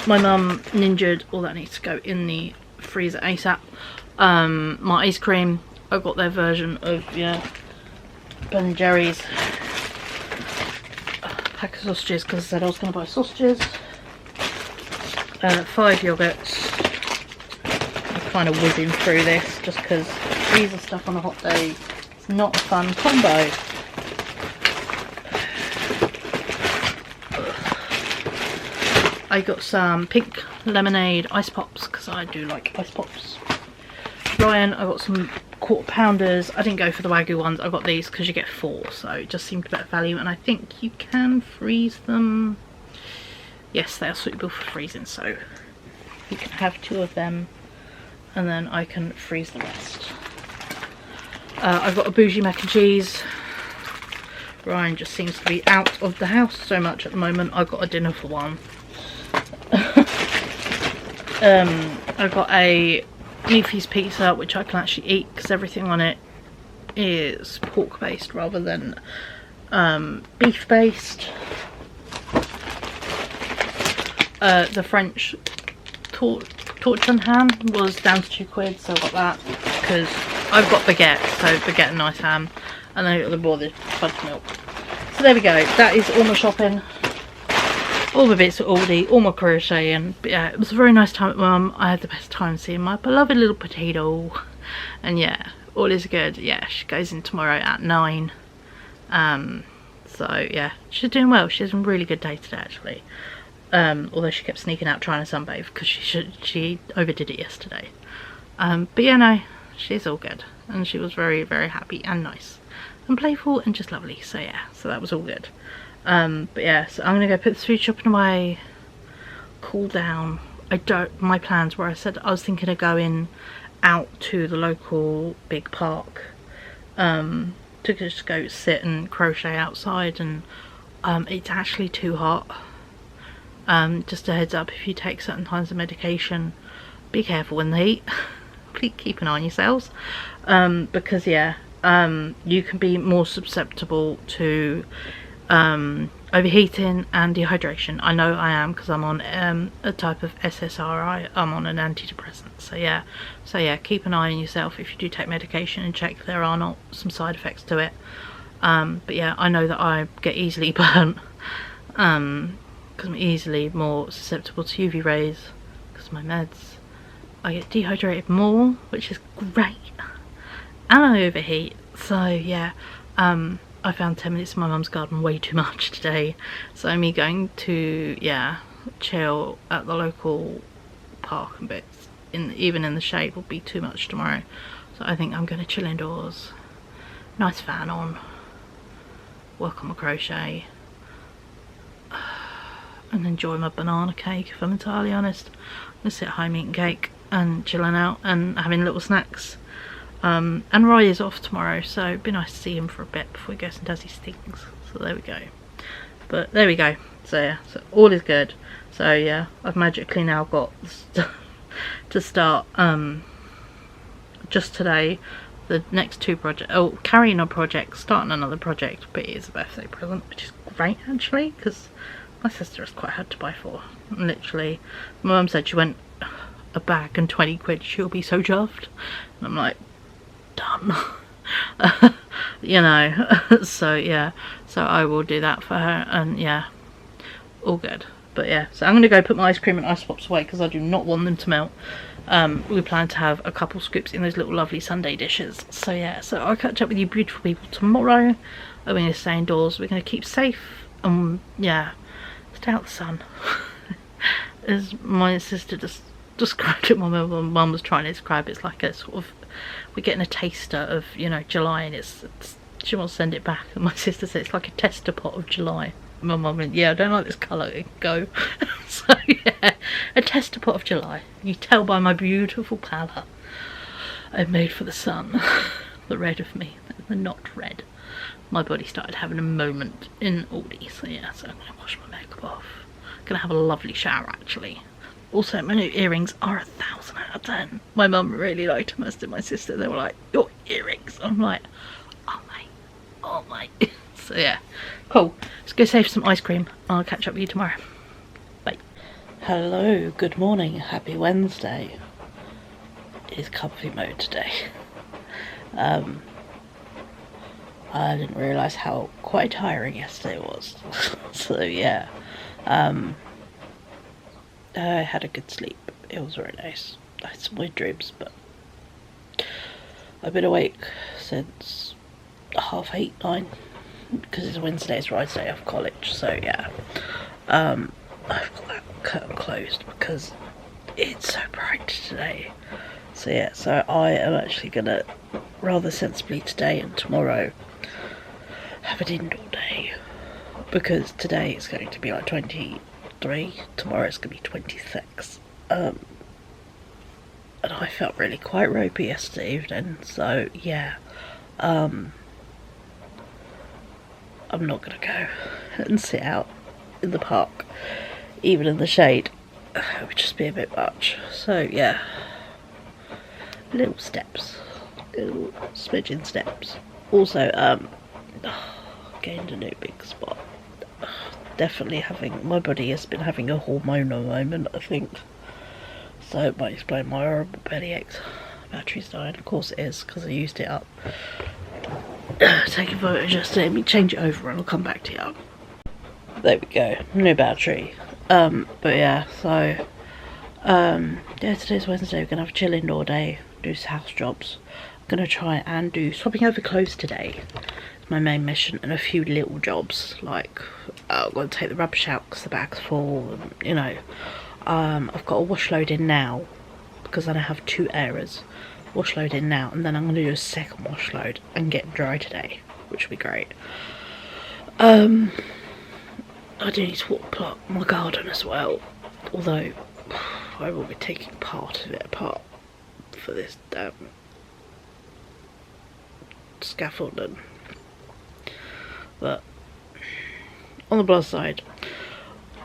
My mum ninjaed all that needs to go in the freezer ASAP. My ice cream, I got their version of, yeah, Ben & Jerry's pack of sausages, because I said I was going to buy sausages. 5 yogurts. I'm kind of whizzing through this just because freezer stuff on a hot day is not a fun combo. I got some pink lemonade ice pops because I do like ice pops. Ryan, I got some quarter pounders. I didn't go for the Wagyu ones. I got these because you get 4, so it just seemed better value, and I think you can freeze them. Yes, they are suitable for freezing, so you can have 2 of them and then I can freeze the rest. I've got a bougie mac and cheese. Ryan just seems to be out of the house so much at the moment. I got a dinner for one. I've got a Neefy's pizza which I can actually eat because everything on it is pork based rather than beef based. The French torch and ham was down to £2, so I got that because I've got baguette, so baguette and nice ham, and then I got the boiled fudge milk. So there we go, that is all my shopping. All the bits at Aldi, all my crocheting. But yeah, it was a very nice time at Mum. I had the best time seeing my beloved little potato. And yeah, all is good. Yeah, she goes in tomorrow at 9. So yeah, she's doing well. She has a really good day today actually. Although she kept sneaking out trying to sunbathe because she overdid it yesterday. But yeah, no, she's all good. And she was very, very happy and nice. And playful and just lovely. So yeah, so that was all good. But yeah, so I'm gonna go put the food shopping away, cool down. My plans were, I said I was thinking of going out to the local big park, to just go sit and crochet outside, and it's actually too hot. Just a heads up, if you take certain kinds of medication, be careful in the heat. Please keep an eye on yourselves, because yeah, you can be more susceptible to overheating and dehydration. I know I am because I'm on a type of SSRI. I'm on an antidepressant. So yeah, keep an eye on yourself if you do take medication and check there are not some side effects to it. But yeah, I know that I get easily burnt because I'm easily more susceptible to UV rays because of my meds. I get dehydrated more, which is great, and I overheat. So yeah, I found 10 minutes in my mum's garden way too much today, so me going to, yeah, chill at the local park and bits, even in the shade, will be too much tomorrow. So I think I'm going to chill indoors, nice fan on, work on my crochet, and enjoy my banana cake, if I'm entirely honest. I'm going to sit at home eating cake and chilling out and having little snacks. And Roy is off tomorrow, so it'd be nice to see him for a bit before he goes and does his things. So there we go. But there we go. So yeah, so all is good. So yeah, I've magically now got to start just today the next 2 projects. Oh, carrying a project, starting another project, but it is a birthday present, which is great actually, because my sister is quite hard to buy for. Literally, my mum said she went a bag and 20 quid, she'll be so chuffed. And I'm like, done. You know. So yeah, so I will do that for her, and yeah, all good. But yeah, so I'm going to go put my ice cream and ice pops away because I do not want them to melt. We plan to have a couple scoops in those little lovely Sunday dishes. So yeah, so I'll catch up with you beautiful people tomorrow. I'm going to stay indoors. We're going to keep safe. Yeah, stay out the sun. As my sister just described it, my mum was trying to describe it, it's like a sort of, we're getting a taster of, you know, July, and it's she wants to send it back, and my sister said it's like a tester pot of July. My mum went, yeah, I don't like this colour, go. So yeah, a tester pot of July. You tell by my beautiful pallor I'm made for the sun. The red of me, the not red. My body started having a moment in Aldi, so yeah, so I'm going to wash my makeup off. I'm going to have a lovely shower actually. Also, my new earrings are 1,000 out of 10. My mum really liked them, as did my sister. They were like, your earrings. I'm like, oh mate, oh mate. So yeah, cool. Let's go save some ice cream. I'll catch up with you tomorrow. Bye. Hello, good morning, happy Wednesday. It is comfy mode today. I didn't realise how quite tiring yesterday was. So yeah, I had a good sleep. It was very nice. I had some weird dreams, but I've been awake since 8:30, 9, because it's Wednesday's right day off college. So yeah, I've got that curtain closed because it's so bright today. So yeah, so I am actually gonna rather sensibly today and tomorrow have an indoor day, because today it's going to be like 23, tomorrow it's going to be 26. And I felt really quite ropey yesterday evening, so yeah, I'm not going to go and sit out in the park, even in the shade. It would just be a bit much. So yeah, little steps, little smidgen steps. Also, gained a new big spot. Definitely having, my body has been having a hormonal moment, I think. So it might explain my horrible belly aches. Battery's dying, of course it is, because I used it up. Take a photo just let me change it over and I'll come back to you. There we go, new battery. But yeah, so yeah, today's Wednesday. We're gonna have a chill indoor day, do some house jobs. I'm gonna try and do swapping over clothes today. It's my main mission, and a few little jobs like I've got to take the rubbish out because the bag's full, and, you know. I've got a wash load in now because then I have 2 errors. Wash load in now, and then I'm going to do a second wash load and get dry today, which will be great. I do need to water my garden as well, although I will be taking part of it apart for this scaffolding. But on the plus side,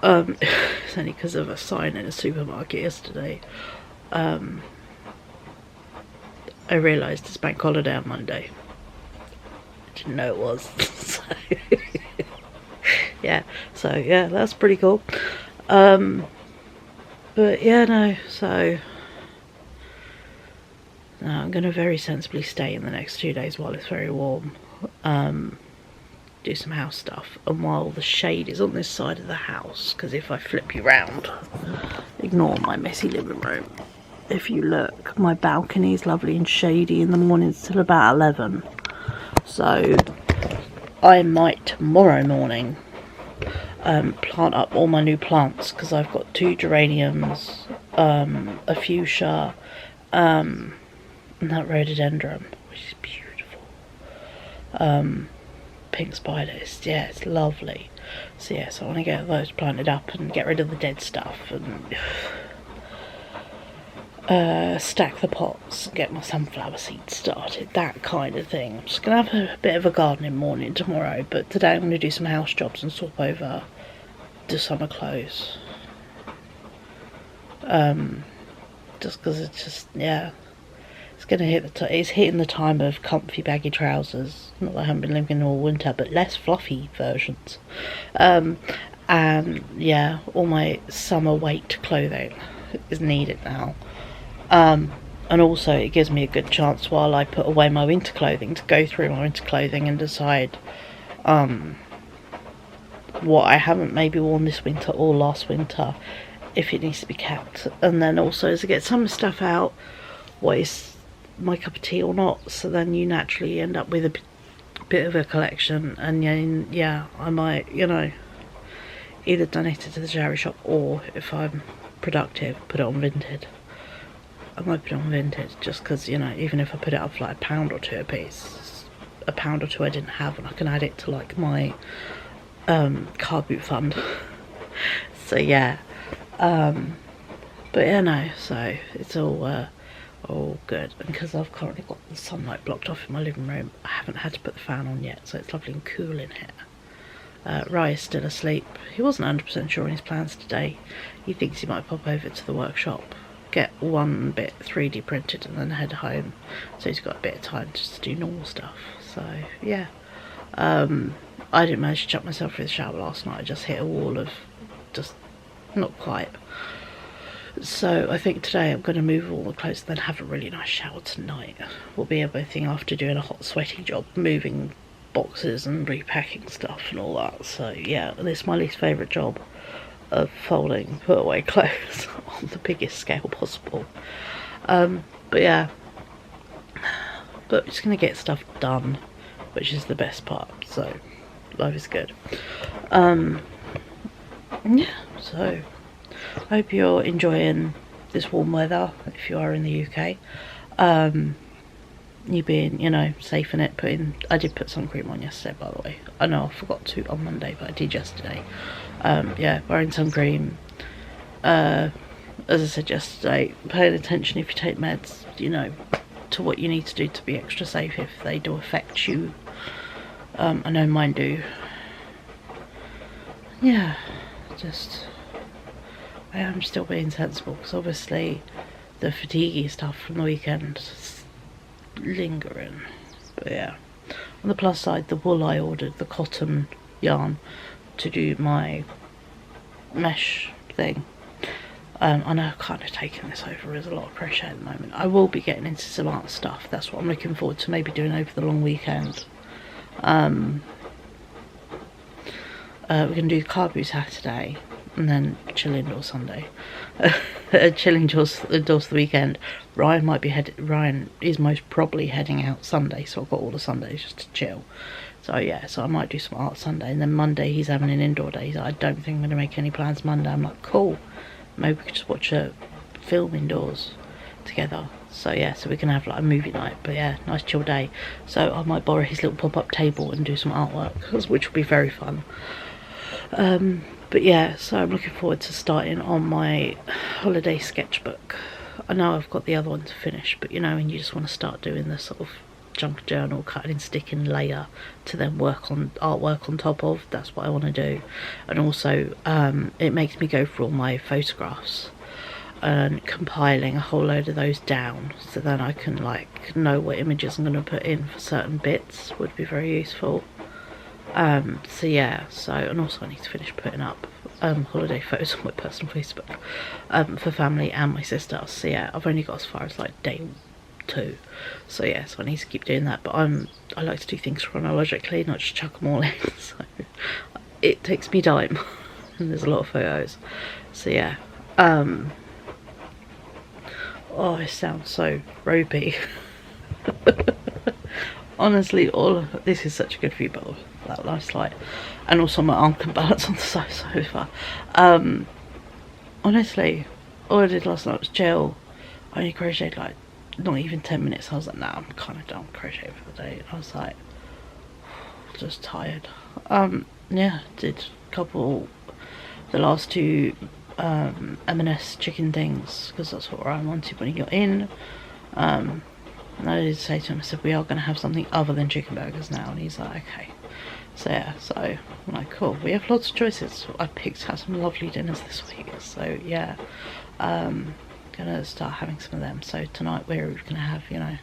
it's only because of a sign in a supermarket yesterday. I realised it's bank holiday on Monday. I didn't know it was. So yeah, that's pretty cool. But yeah, no, so no, I'm going to very sensibly stay in the next 2 days while it's very warm. Do some house stuff, and while the shade is on this side of the house, because if I flip you round, ignore my messy living room, if you look, my balcony is lovely and shady in the mornings till about 11. So I might tomorrow morning plant up all my new plants, because I've got 2 geraniums, a fuchsia, and that rhododendron, which is beautiful. Pink spiders, yeah, it's lovely. So yeah, so I want to get those planted up and get rid of the dead stuff, and stack the pots and get my sunflower seeds started, that kind of thing. I'm just going to have a bit of a gardening morning tomorrow, but today I'm going to do some house jobs and swap over to summer clothes. Just because it's just, yeah, it's hitting the time of comfy baggy trousers. Not that I haven't been living all winter, but less fluffy versions. And yeah, all my summer weight clothing is needed now. And also it gives me a good chance while I put away my winter clothing to go through my winter clothing and decide what I haven't maybe worn this winter or last winter, if it needs to be kept. And then also to get some stuff out, what is my cup of tea or not, so then you naturally end up with a bit of a collection. And then, yeah, I might, you know, either donate it to the charity shop, or if I'm productive, put it on Vinted. I might put it on Vinted just because, you know, even if I put it up for like £1 or 2 a piece, a £1 or 2 I didn't have, and I can add it to like my car boot fund. So yeah, but yeah, no, so it's all good. And because I've currently got the sunlight blocked off in my living room, I haven't had to put the fan on yet, so it's lovely and cool in here. Rye's still asleep. He wasn't 100% sure on his plans today. He thinks he might pop over to the workshop, get one bit 3D printed, and then head home, so he's got a bit of time just to do normal stuff. So yeah, I didn't manage to chuck myself through the shower last night. I just hit a wall of just not quite. So I think today I'm going to move all the clothes and then have a really nice shower tonight. Will be a big thing after doing a hot sweaty job, moving boxes and repacking stuff and all that. So yeah, this is my least favourite job of folding put away clothes on the biggest scale possible. But yeah, but just going to get stuff done, which is the best part. So life is good. Yeah, so I hope you're enjoying this warm weather if you are in the UK. You being, you know, safe in it. I did put sun cream on yesterday, by the way. I know I forgot to on Monday, but I did yesterday. Yeah, wearing sun cream. As I said yesterday, paying attention if you take meds, you know, to what you need to do to be extra safe if they do affect you. I know mine do. Yeah, I am still being sensible, because obviously the fatiguey stuff from the weekend is lingering. But yeah, on the plus side, the wool I ordered, the cotton yarn to do my mesh thing, I know I've kind of taken this over as a lot of crochet at the moment. I will be getting into some art stuff. That's what I'm looking forward to maybe doing over the long weekend. We're going to do caribou Saturday and then chill indoors Sunday. Chill indoors the weekend. Ryan is most probably heading out Sunday, so I've got all the Sundays just to chill. So yeah, so I might do some art Sunday, and then Monday he's having an indoor day. I don't think I'm going to make any plans Monday. I'm like, cool, maybe we could just watch a film indoors together. So yeah, so we can have like a movie night. But yeah, nice chill day. So I might borrow his little pop-up table and do some artwork, which will be very fun. But yeah, so I'm looking forward to starting on my holiday sketchbook. I know I've got the other one to finish, but you know, when you just want to start doing the sort of junk journal, cutting and sticking layer to then work on artwork on top of, that's what I want to do. And also it makes me go through all my photographs and compiling a whole load of those down, so then I can like know what images I'm going to put in for certain bits. Would be very useful. So yeah, so, and also I need to finish putting up holiday photos on my personal Facebook for family and my sister. So yeah, I've only got as far as like day 2, so yeah, so I need to keep doing that. But I like to do things chronologically, not just chuck them all in. So it takes me time and there's a lot of photos. So yeah, oh, it sounds so ropey. Honestly, all of this is such a good view, but that nice light, and also my arm can balance on the sofa. Honestly, all I did last night was chill. I only crocheted like not even 10 minutes. I was like, nah, I'm kind of done crocheting for the day. And I was like, just tired. Yeah, did a couple, the last 2 M&S chicken things, because that's what I wanted when he got in. And I did say to him, I said, we are going to have something other than chicken burgers now. And he's like, okay. So yeah, so I'm like, cool, we have lots of choices. I picked out some lovely dinners this week. So yeah, gonna start having some of them. So tonight we're gonna have, you know,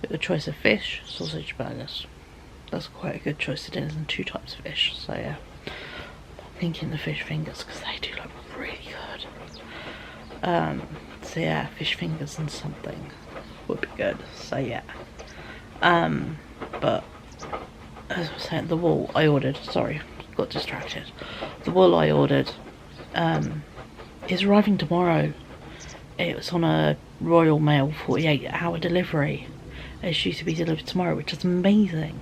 a choice of fish, sausage, burgers. That's quite a good choice of dinners, and 2 types of fish. So yeah, I'm thinking the fish fingers because they do look really good. So yeah, fish fingers and something would be good. So yeah, but as I was saying, the wool I ordered, sorry, got distracted. The wool I ordered is arriving tomorrow. It was on a Royal Mail 48-hour delivery. It's due to be delivered tomorrow, which is amazing.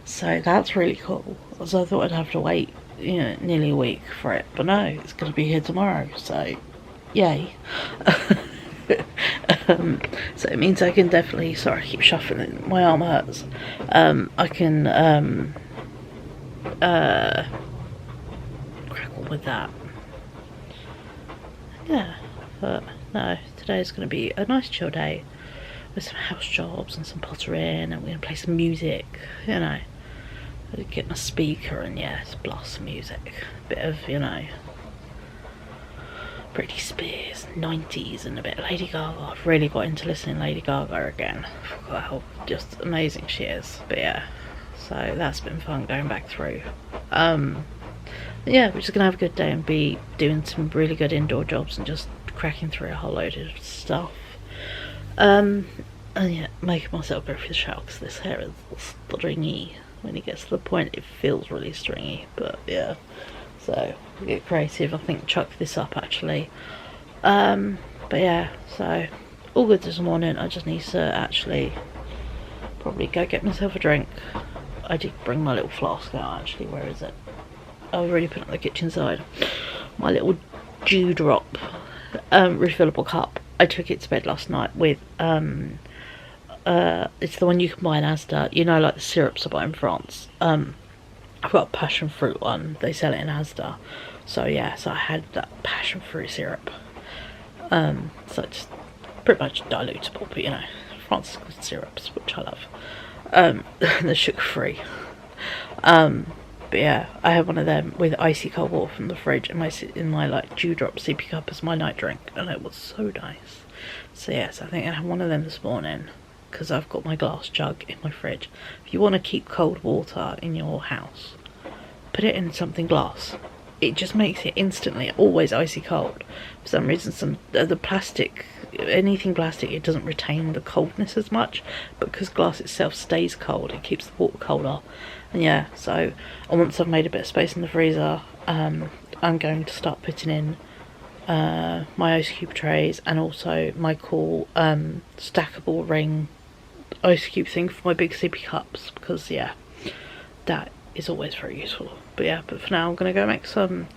So that's really cool. So I thought I'd have to wait, you know, nearly a week for it, but no, it's going to be here tomorrow. So yay. So it means I can definitely, sorry I keep shuffling, my arm hurts. I can crack on with that. Yeah, but no, today's going to be a nice chill day with some house jobs and some pottering, and we're going to play some music, you know. Get my speaker and yeah, just blast some music. Bit of, you know, Britney Spears, 90s, and a bit of Lady Gaga. I've really got into listening to Lady Gaga again. I forgot how just amazing she is. But yeah, so that's been fun going back through. Yeah, we're just gonna have a good day and be doing some really good indoor jobs and just cracking through a whole load of stuff. And yeah, making myself go for the shower because this hair is stringy. When it gets to the point, it feels really stringy. But yeah, so get creative. I think chuck this up actually. But yeah, so all good this morning. I just need to actually probably go get myself a drink. I did bring my little flask out actually. Where is it? I've already put it on the kitchen side. My little dewdrop refillable cup. I took it to bed last night with it's the one you can buy in Asda, you know, like the syrups I buy in France. I've got a passion fruit one, they sell it in Asda. So yeah, so I had that passion fruit syrup. So it's pretty much dilutable, but you know, France is good syrups, which I love. They're sugar free. But yeah, I have one of them with icy cold water from the fridge in my like dewdrop sippy cup as my night drink, and it was so nice. So yes, I think I had one of them this morning because I've got my glass jug in my fridge. If you want to keep cold water in your house, put it in something glass. It just makes it instantly always icy cold. For some reason, the plastic, anything plastic, it doesn't retain the coldness as much, but because glass itself stays cold, it keeps the water colder. And yeah, so once I've made a bit of space in the freezer, I'm going to start putting in my ice cube trays and also my cool stackable ring ice cube thing for my big sippy cups, because yeah, that is always very useful. But yeah, but for now I'm going to go make some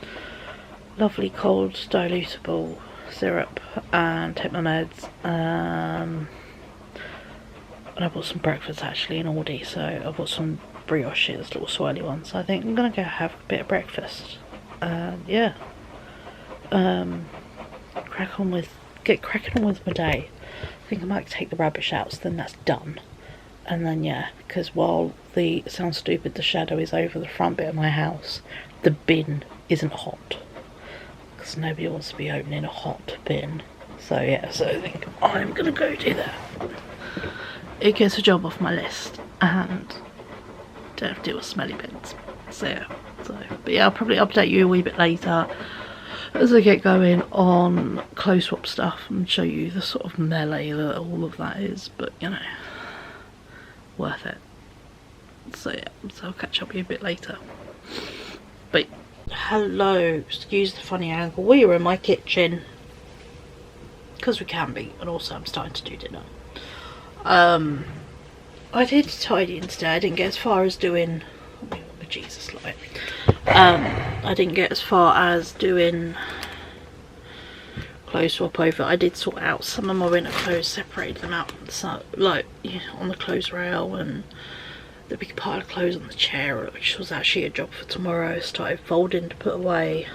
lovely cold dilutable syrup and take my meds. And I bought some breakfast actually in Aldi, so I bought some brioches, little swirly ones. So I think I'm going to go have a bit of breakfast. Yeah, get cracking on with my day. I think I might take the rubbish out, so then that's done. And then yeah, because while sounds stupid, the shadow is over the front bit of my house, the bin isn't hot, because nobody wants to be opening a hot bin. So yeah, so I think I'm gonna go do that. It gets a job off my list and don't have to deal with smelly bins. So yeah, but yeah, I'll probably update you a wee bit later as I get going on clothes swap stuff and show you the sort of melee that all of that is, but you know, worth it. So yeah, so I'll catch up with you a bit later. But hello, excuse the funny angle, we are in my kitchen because we can be, and also I'm starting to do dinner. I did tidying today. I didn't get as far as doing Jesus light. I didn't get as far as doing clothes swap over. I did sort out some of my winter clothes, separated them out, so like, you know, on the clothes rail, and the big pile of clothes on the chair, which was actually a job for tomorrow. Started folding to put away.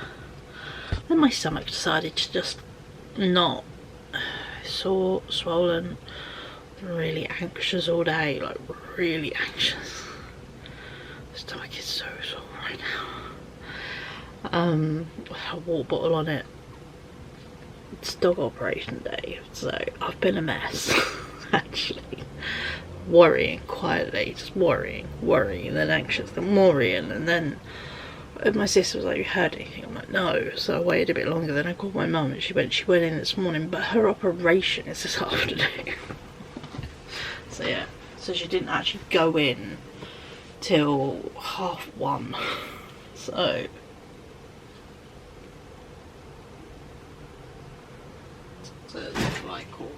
Then my stomach decided to just not, sore, swollen, really anxious all day, like really anxious. The stomach is so sore right now. With a water bottle on it. it's dog operation day, so I've been a mess. Actually, worrying quietly, just worrying, and then anxious, then worrying, and then my sister was like, "You heard anything?" I'm like, "No." So I waited a bit longer. Then I called my mum, and she went in this morning, but her operation is this afternoon. So yeah, so she didn't actually go in till 1:30. So it's like cool.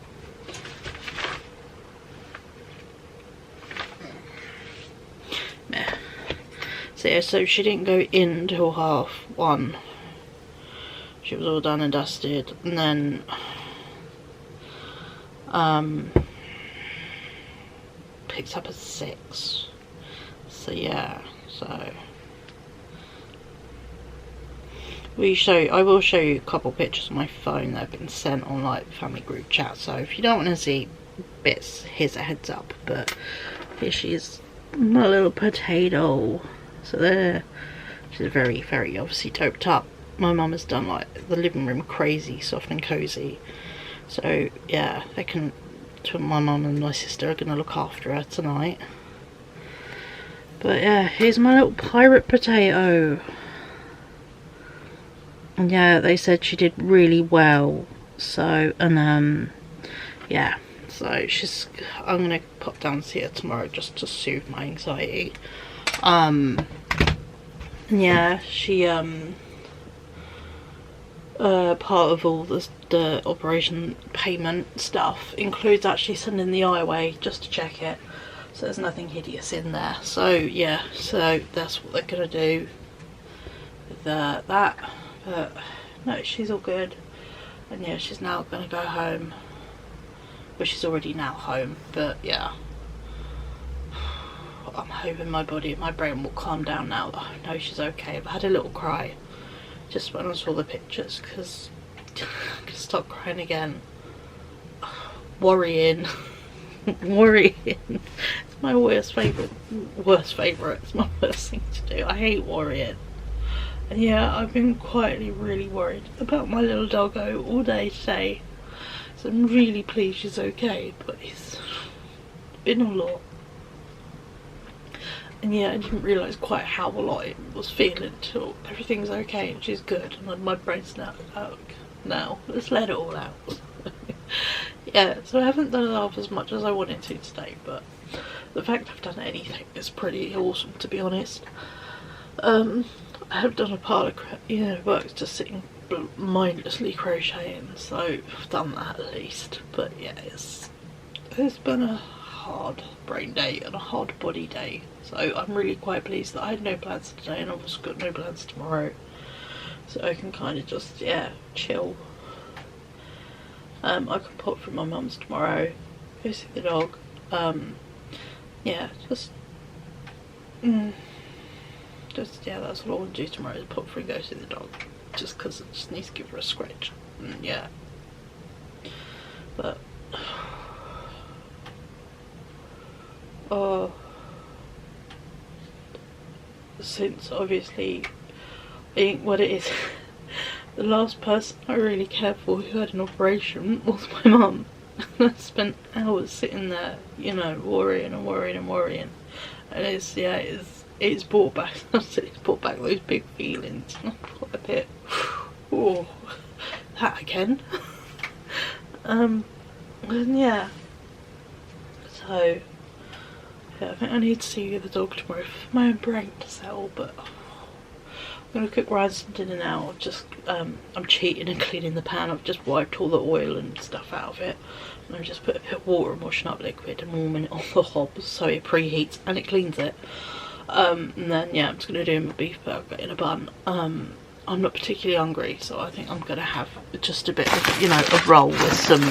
Yeah. So yeah, so she didn't go in till 1:30. She was all done and dusted, and then picked up at 6. So yeah, so I will show you a couple pictures on my phone that have been sent on like family group chat. So if you don't want to see bits, here's a heads up. But here she is, my little potato. So there, she's very, very obviously doped up. My mum has done like the living room crazy soft and cozy. So yeah, my mum and my sister are gonna look after her tonight. But yeah, here's my little pirate potato. And yeah, they said she did really well. So, and yeah, so I'm gonna pop down and see her tomorrow just to soothe my anxiety. Yeah, she part of all the operation payment stuff includes actually sending the eye away just to check it, so there's nothing hideous in there. So yeah, so that's what they're gonna do with that. But no, she's all good, and yeah, she's now gonna go home. Well, she's already now home, but yeah, I'm hoping my brain will calm down now that I know she's okay. I've had a little cry just when I saw the pictures, because I could stop crying again. Worrying. It's my worst favourite. It's my worst thing to do. I hate worrying. And yeah, I've been quietly really worried about my little doggo all day today. So I'm really pleased she's okay, but it's been a lot. And yeah, I didn't realise quite how a lot it was feeling until everything's okay and she's good, and my brain's now let's let it all out. Yeah, so I haven't done half as much as I wanted to today, but the fact I've done anything is pretty awesome, to be honest. I have done a pile of work just sitting mindlessly crocheting, so I've done that at least. But yeah, it's been a hard brain day and a hard body day, so I'm really quite pleased that I had no plans today, and I've also got no plans tomorrow, so I can kind of just chill. I can pop through my mum's tomorrow, go see the dog. Yeah, that's what I want to do tomorrow, is pop through and go see the dog, just because I just need to give her a scratch. Yeah, but since obviously I think what it is, the last person I really cared for who had an operation was my mum. And I spent hours sitting there, worrying, and it's brought back those big feelings. And I'm quite a bit, oh, that again. And yeah, so yeah, I think I need to see the dog tomorrow for my own brain to settle. But I'm gonna cook rice and dinner now. I'm cheating and cleaning the pan. I've just wiped all the oil and stuff out of it, and I've just put a bit of water and washing up liquid and warming it on the hob so it preheats and it cleans it. And then yeah, I'm just gonna do my beef burger in a bun. I'm not particularly hungry, so I think I'm gonna have just a bit of a roll with some.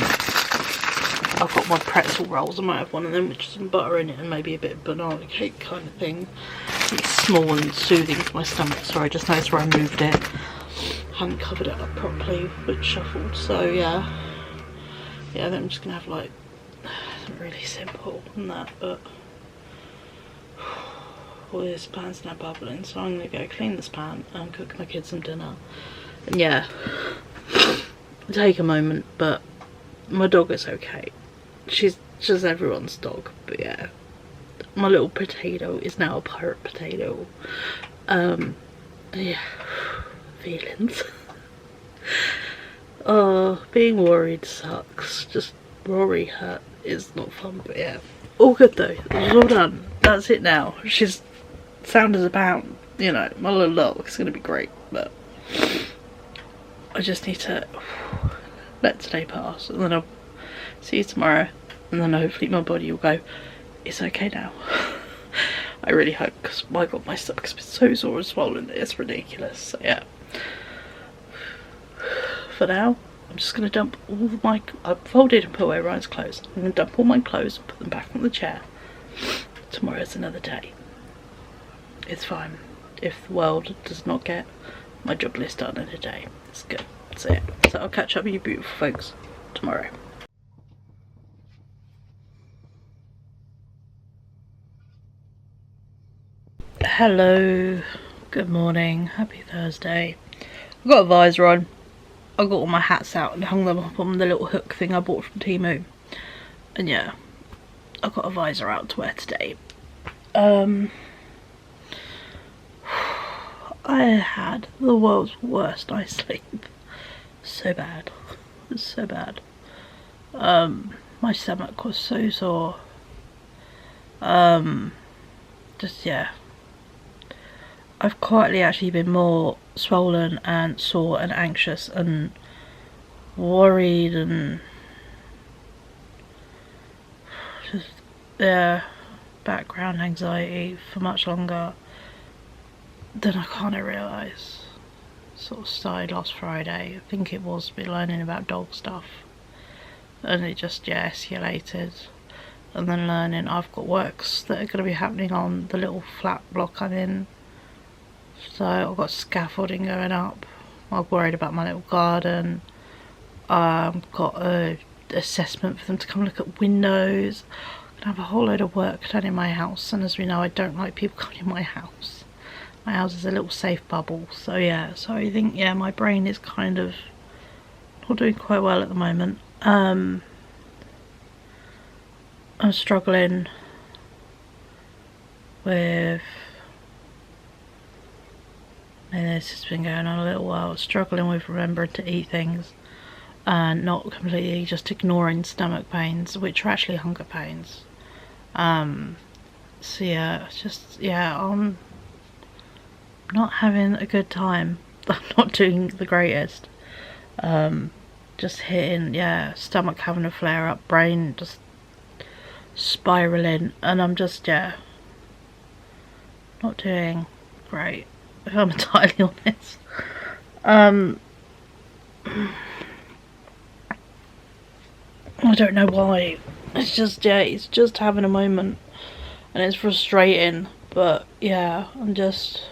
I've got my pretzel rolls. I might have one of them with some butter in it and maybe a bit of banana cake kind of thing. It's small and soothing to my stomach. Sorry, I just noticed where I moved it. Hadn't covered it up properly, but shuffled. So yeah, then I'm just gonna have like something really simple and that. But all this pan's now bubbling, so I'm gonna go clean this pan and cook my kids some dinner. And yeah, take a moment, but my dog is okay. She's just everyone's dog, but yeah. My little potato is now a pirate potato. Yeah, feelings. Oh, being worried sucks. Just Rory hurt is not fun, but yeah. All good though, it's all done. That's it now. She's sound as a pound, you know, my little dog is gonna be great, but I just need to let today pass, and then I'll see you tomorrow, and then hopefully my body will go, it's okay now. I really hope, because my god, my stomach's been so sore and swollen, it's ridiculous. So yeah, for now I'm just going to dump all my, I've folded and put away Ryan's clothes. I'm going to dump all my clothes and put them back on the chair. Tomorrow's another day. It's fine if the world does not get my job list done in a day. It's good. So yeah, so I'll catch up with you beautiful folks tomorrow. Hello, good morning, happy Thursday. I've got a visor on. I got all my hats out and hung them up on the little hook thing I bought from Temu. And yeah, I've got a visor out to wear today. I had the world's worst night's sleep. So bad. It was so bad. My stomach was so sore. Just yeah. I've quietly actually been more swollen and sore and anxious and worried and just background anxiety for much longer than I kind of realise. Sort of started last Friday. I think it was been learning about dog stuff, and it just escalated. And then learning I've got works that are going to be happening on the little flat block I'm in. So I've got scaffolding going up. I'm worried about my little garden. I've got a assessment for them to come look at windows. I have a whole load of work done in my house, and as we know, I don't like people coming in my house. My house is a little safe bubble, so yeah. So I think my brain is kind of not doing quite well at the moment. I'm struggling with. And this has been going on a little while, struggling with remembering to eat things and not completely just ignoring stomach pains, which are actually hunger pains. So yeah, it's just, I'm not having a good time. I'm not doing the greatest. Just hitting, stomach having a flare up, brain just spiraling, and I'm just, not doing great, if I'm entirely honest. I don't know why. It's just having a moment, and it's frustrating, but I'm just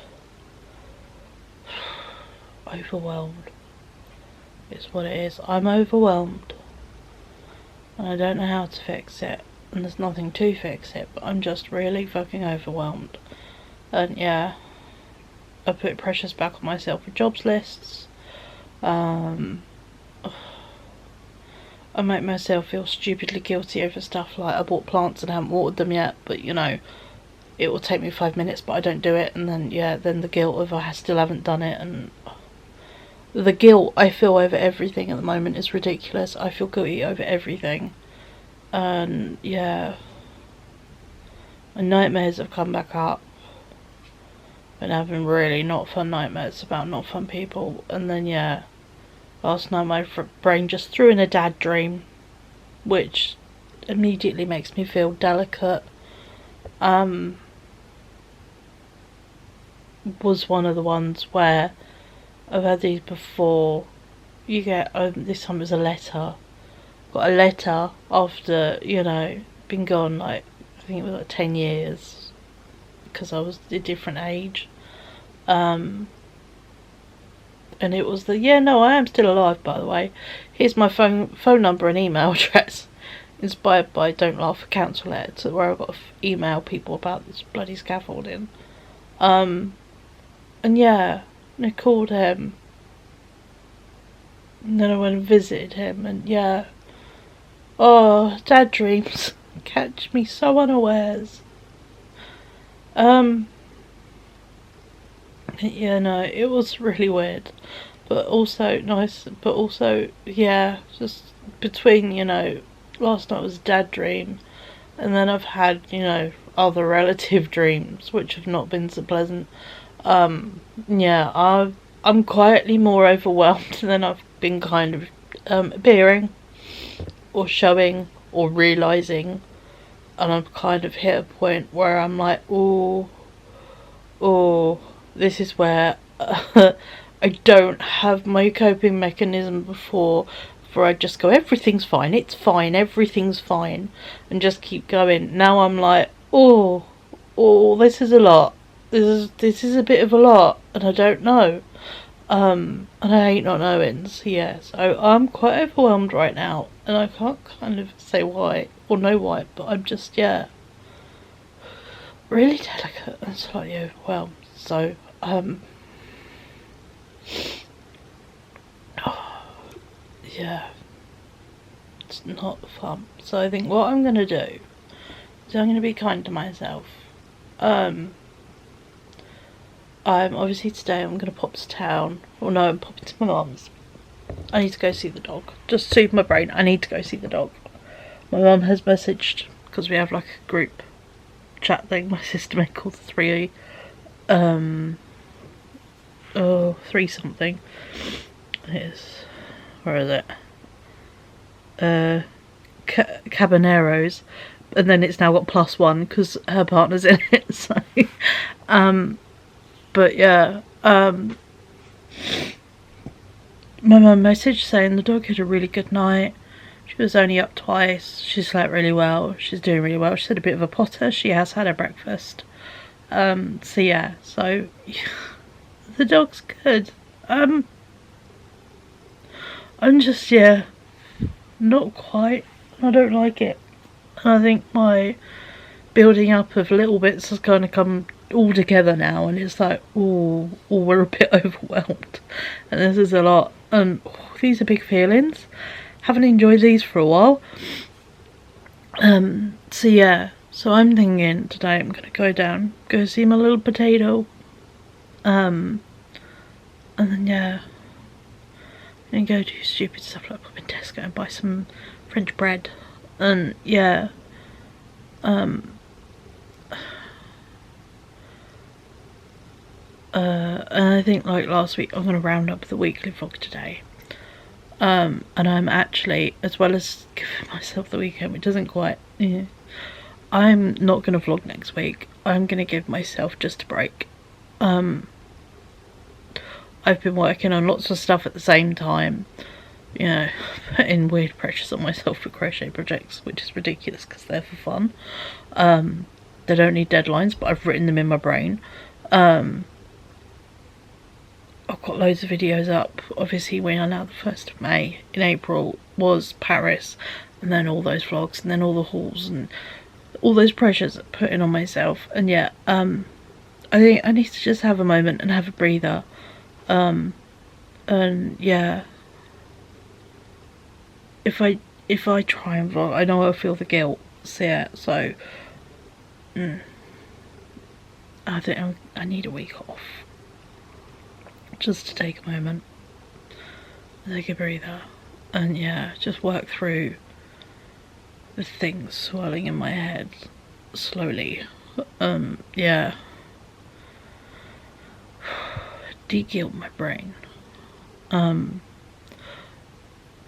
overwhelmed. It's what it is. I'm overwhelmed, and I don't know how to fix it, and there's nothing to fix it, but I'm just really fucking overwhelmed. And I put pressures back on myself with jobs lists. I make myself feel stupidly guilty over stuff like I bought plants and haven't watered them yet, but it will take me 5 minutes, but I don't do it, and then then the guilt of I still haven't done it, and the guilt I feel over everything at the moment is ridiculous. I feel guilty over everything, and my nightmares have come back up. Been having really not fun nightmares about not fun people, and then last night my brain just threw in a dad dream, which immediately makes me feel delicate. Was one of the ones where I've had these before. You get this time it was a letter. Got a letter after been gone I think it was 10 years, because I was a different age. And it was I am still alive, by the way. Here's my phone number and email address. Inspired by Don't Laugh at Council Letter, where I've got to email people about this bloody scaffolding. And I called him. And then I went and visited him, and yeah. Oh, dad dreams catch me so unawares. Yeah, no, it was really weird, but also nice, but also, yeah, just between, you know, last night was a dad dream, and then I've had, you know, other relative dreams, which have not been so pleasant. Yeah, I'm quietly more overwhelmed than I've been kind of, appearing, or showing, or realising, and I've kind of hit a point where I'm like, oh, this is where I don't have my coping mechanism before, where I just go, everything's fine, it's fine, everything's fine, and just keep going. Now I'm like, oh, this is a lot. This is a bit of a lot, and I don't know. And I hate not knowing. So yeah, so I'm quite overwhelmed right now, and I can't kind of say why or know why, but I'm just, yeah, really delicate and slightly overwhelmed. So yeah, it's not fun. So I think what I'm gonna do is I'm gonna be kind to myself. I'm obviously today I'm gonna pop to town. Well, no, I'm popping to my mum's. I need to go see the dog. Just soothe my brain. I need to go see the dog. My mum has messaged, because we have like a group chat thing my sister made called the three something. It's, where is it? Cabaneros, and then it's now got +1 because her partner's in it. So, but yeah, my mum messaged saying the dog had a really good night. She was only up twice. She slept really well. She's doing really well. She's had a bit of a potter. She has had her breakfast. So yeah, so the dog's good. I'm just, yeah, not quite. I don't like it. And I think my building up of little bits has kind of come all together now, and it's like, oh, we're a bit overwhelmed, and this is a lot, and these are big feelings. Haven't enjoyed these for a while. So yeah, so I'm thinking today I'm gonna go see my little potato, and then yeah, and go do stupid stuff like pop in Tesco and buy some French bread, and yeah, and I think, like last week, I'm gonna round up the weekly vlog today. And I'm actually, as well as giving myself the weekend, which doesn't quite, yeah, I'm not gonna vlog next week. I'm gonna give myself just a break. I've been working on lots of stuff at the same time, you know, putting weird pressures on myself for crochet projects, which is ridiculous because they're for fun. They don't need deadlines, but I've written them in my brain. I've got loads of videos up. Obviously, we are now the 1st of May. In April was Paris, and then all those vlogs, and then all the hauls, and all those pressures I'm putting on myself. And yeah, I think I need to just have a moment and have a breather. And yeah, if I try and vlog, I know I'll feel the guilt. So yeah, so I think I need a week off. Just to take a moment, take a breather, and yeah, just work through the things swirling in my head slowly. Yeah, de-guilt my brain.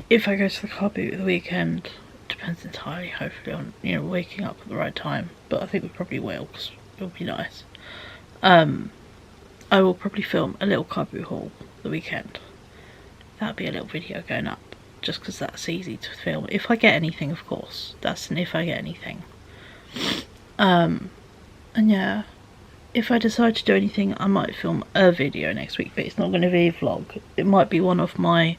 If I go to the car boot at the weekend, depends entirely, hopefully, on, you know, waking up at the right time, but I think we probably will, because it'll be nice. I will probably film a little car boot haul the weekend. That'll be a little video going up, just because that's easy to film. If I get anything, of course. That's an if I get anything. And yeah, if I decide to do anything, I might film a video next week, but it's not going to be a vlog. It might be one of my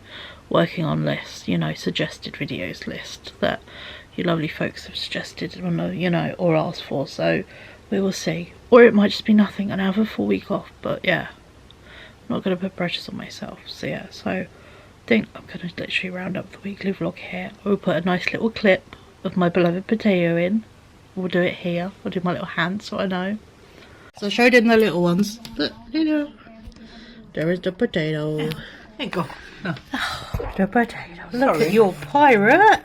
working on lists, you know, suggested videos list that you lovely folks have suggested, or, you know, or asked for, so we will see. Or it might just be nothing and I have a full week off, but yeah, I'm not going to put pressures on myself. So yeah, so think I'm going to literally round up the weekly vlog here. I will put a nice little clip of my beloved potato in. We'll do it here. I'll do my little hand so I know. So I showed in the little ones. Look, here. There is the potato. There you go. No. Oh, the potato. Look at your pirate.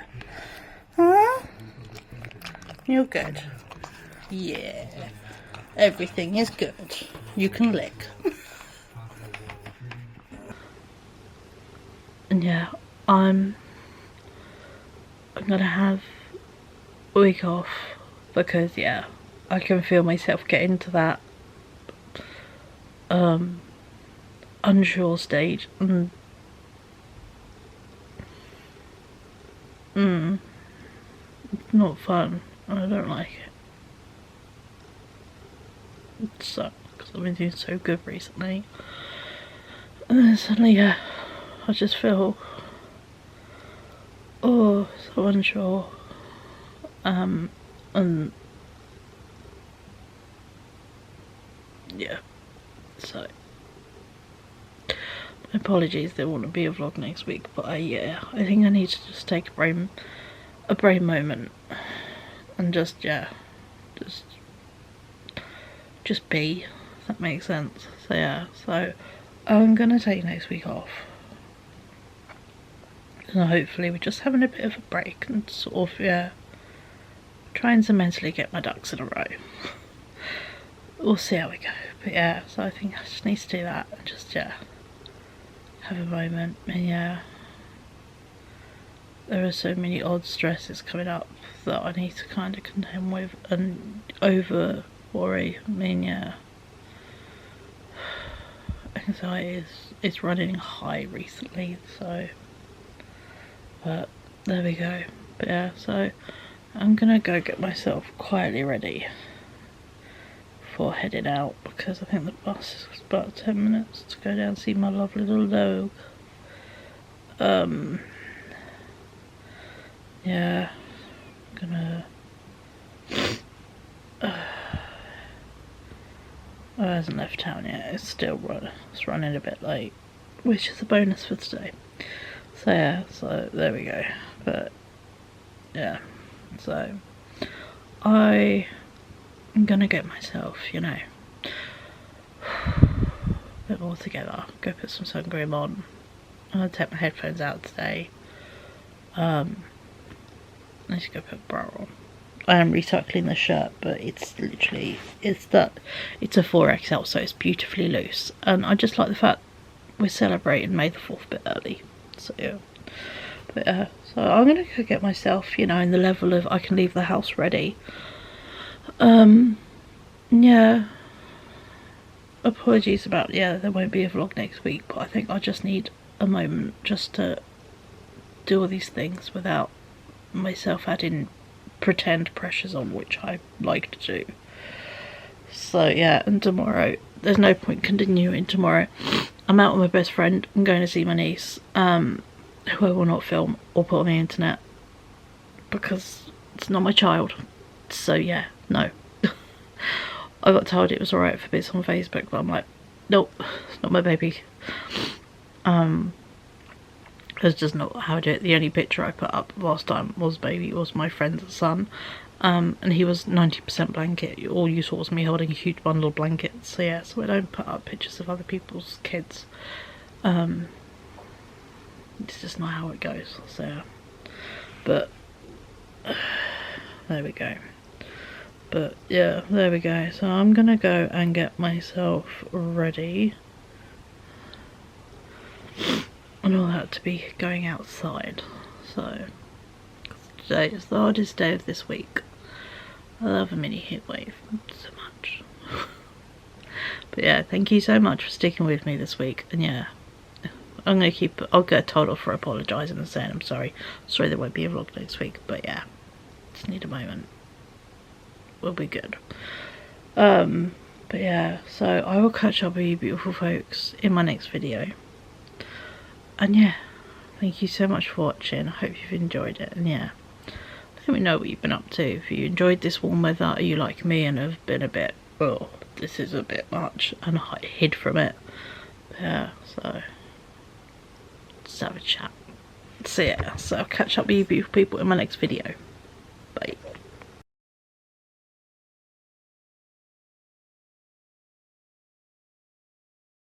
Huh? You're good. Yeah. Everything is good. You can lick. And yeah, I'm gonna have a week off because yeah, I can feel myself getting to that unsure stage. It's not fun. I don't like it. It sucks because I've been doing so good recently. And then suddenly, yeah, I just feel so unsure. And yeah, so apologies, there won't be a vlog next week, but I think I need to just take a brain moment and just be, if that makes sense. So yeah, so I'm gonna take next week off, and hopefully we're just having a bit of a break and sort of trying to mentally get my ducks in a row. We'll see how we go, but yeah, so I think I just need to do that and just have a moment. And there are so many odd stresses coming up that I need to kind of contend with and over worry. I mean, anxiety is running high recently, so but there we go. But yeah, so I'm gonna go get myself quietly ready before heading out, because I think the bus is about 10 minutes to go down and see my lovely little dog. Yeah, I'm gonna it hasn't left town yet. It's still running a bit late, which is a bonus for today. So yeah, so there we go. But yeah, so I'm gonna get myself, a bit more together. Go put some sun cream on. I'm gonna take my headphones out today. I need to go put a bra on. I am recycling the shirt, but it's literally, it's a 4XL, so it's beautifully loose. And I just like the fact we're celebrating May the 4th a bit early. So yeah. But so I'm gonna go get myself, in the level of I can leave the house ready. Yeah. Apologies about, there won't be a vlog next week, but I think I just need a moment just to do all these things without myself adding pretend pressures on, which I like to do. So yeah, and tomorrow, there's no point continuing tomorrow. I'm out with my best friend. I'm going to see my niece, who I will not film or put on the internet because it's not my child. So yeah, no. I got told it was alright for bits on Facebook, but I'm like, nope, it's not my baby. That's just not how I do it. The only picture I put up last time was my friend's son, and he was 90% blanket. All you saw was me holding a huge bundle of blankets. So yeah, so I don't put up pictures of other people's kids. It's just not how it goes. So, but there we go. But yeah, there we go. So I'm gonna go and get myself ready and all that to be going outside. So today is the hardest day of this week. I love a mini heat wave so much. But yeah, thank you so much for sticking with me this week. And yeah, I'll get told off for apologising and saying I'm sorry. Sorry there won't be a vlog next week, but yeah, just need a moment. We'll be good. But yeah, so I will catch up with you beautiful folks in my next video. And yeah, thank you so much for watching. I hope you've enjoyed it. And yeah, let me know what you've been up to. If you enjoyed this warm weather, are you like me and have been a bit, oh, this is a bit much, and hid from it. But yeah, so have a chat. So yeah, so I'll catch up with you beautiful people in my next video.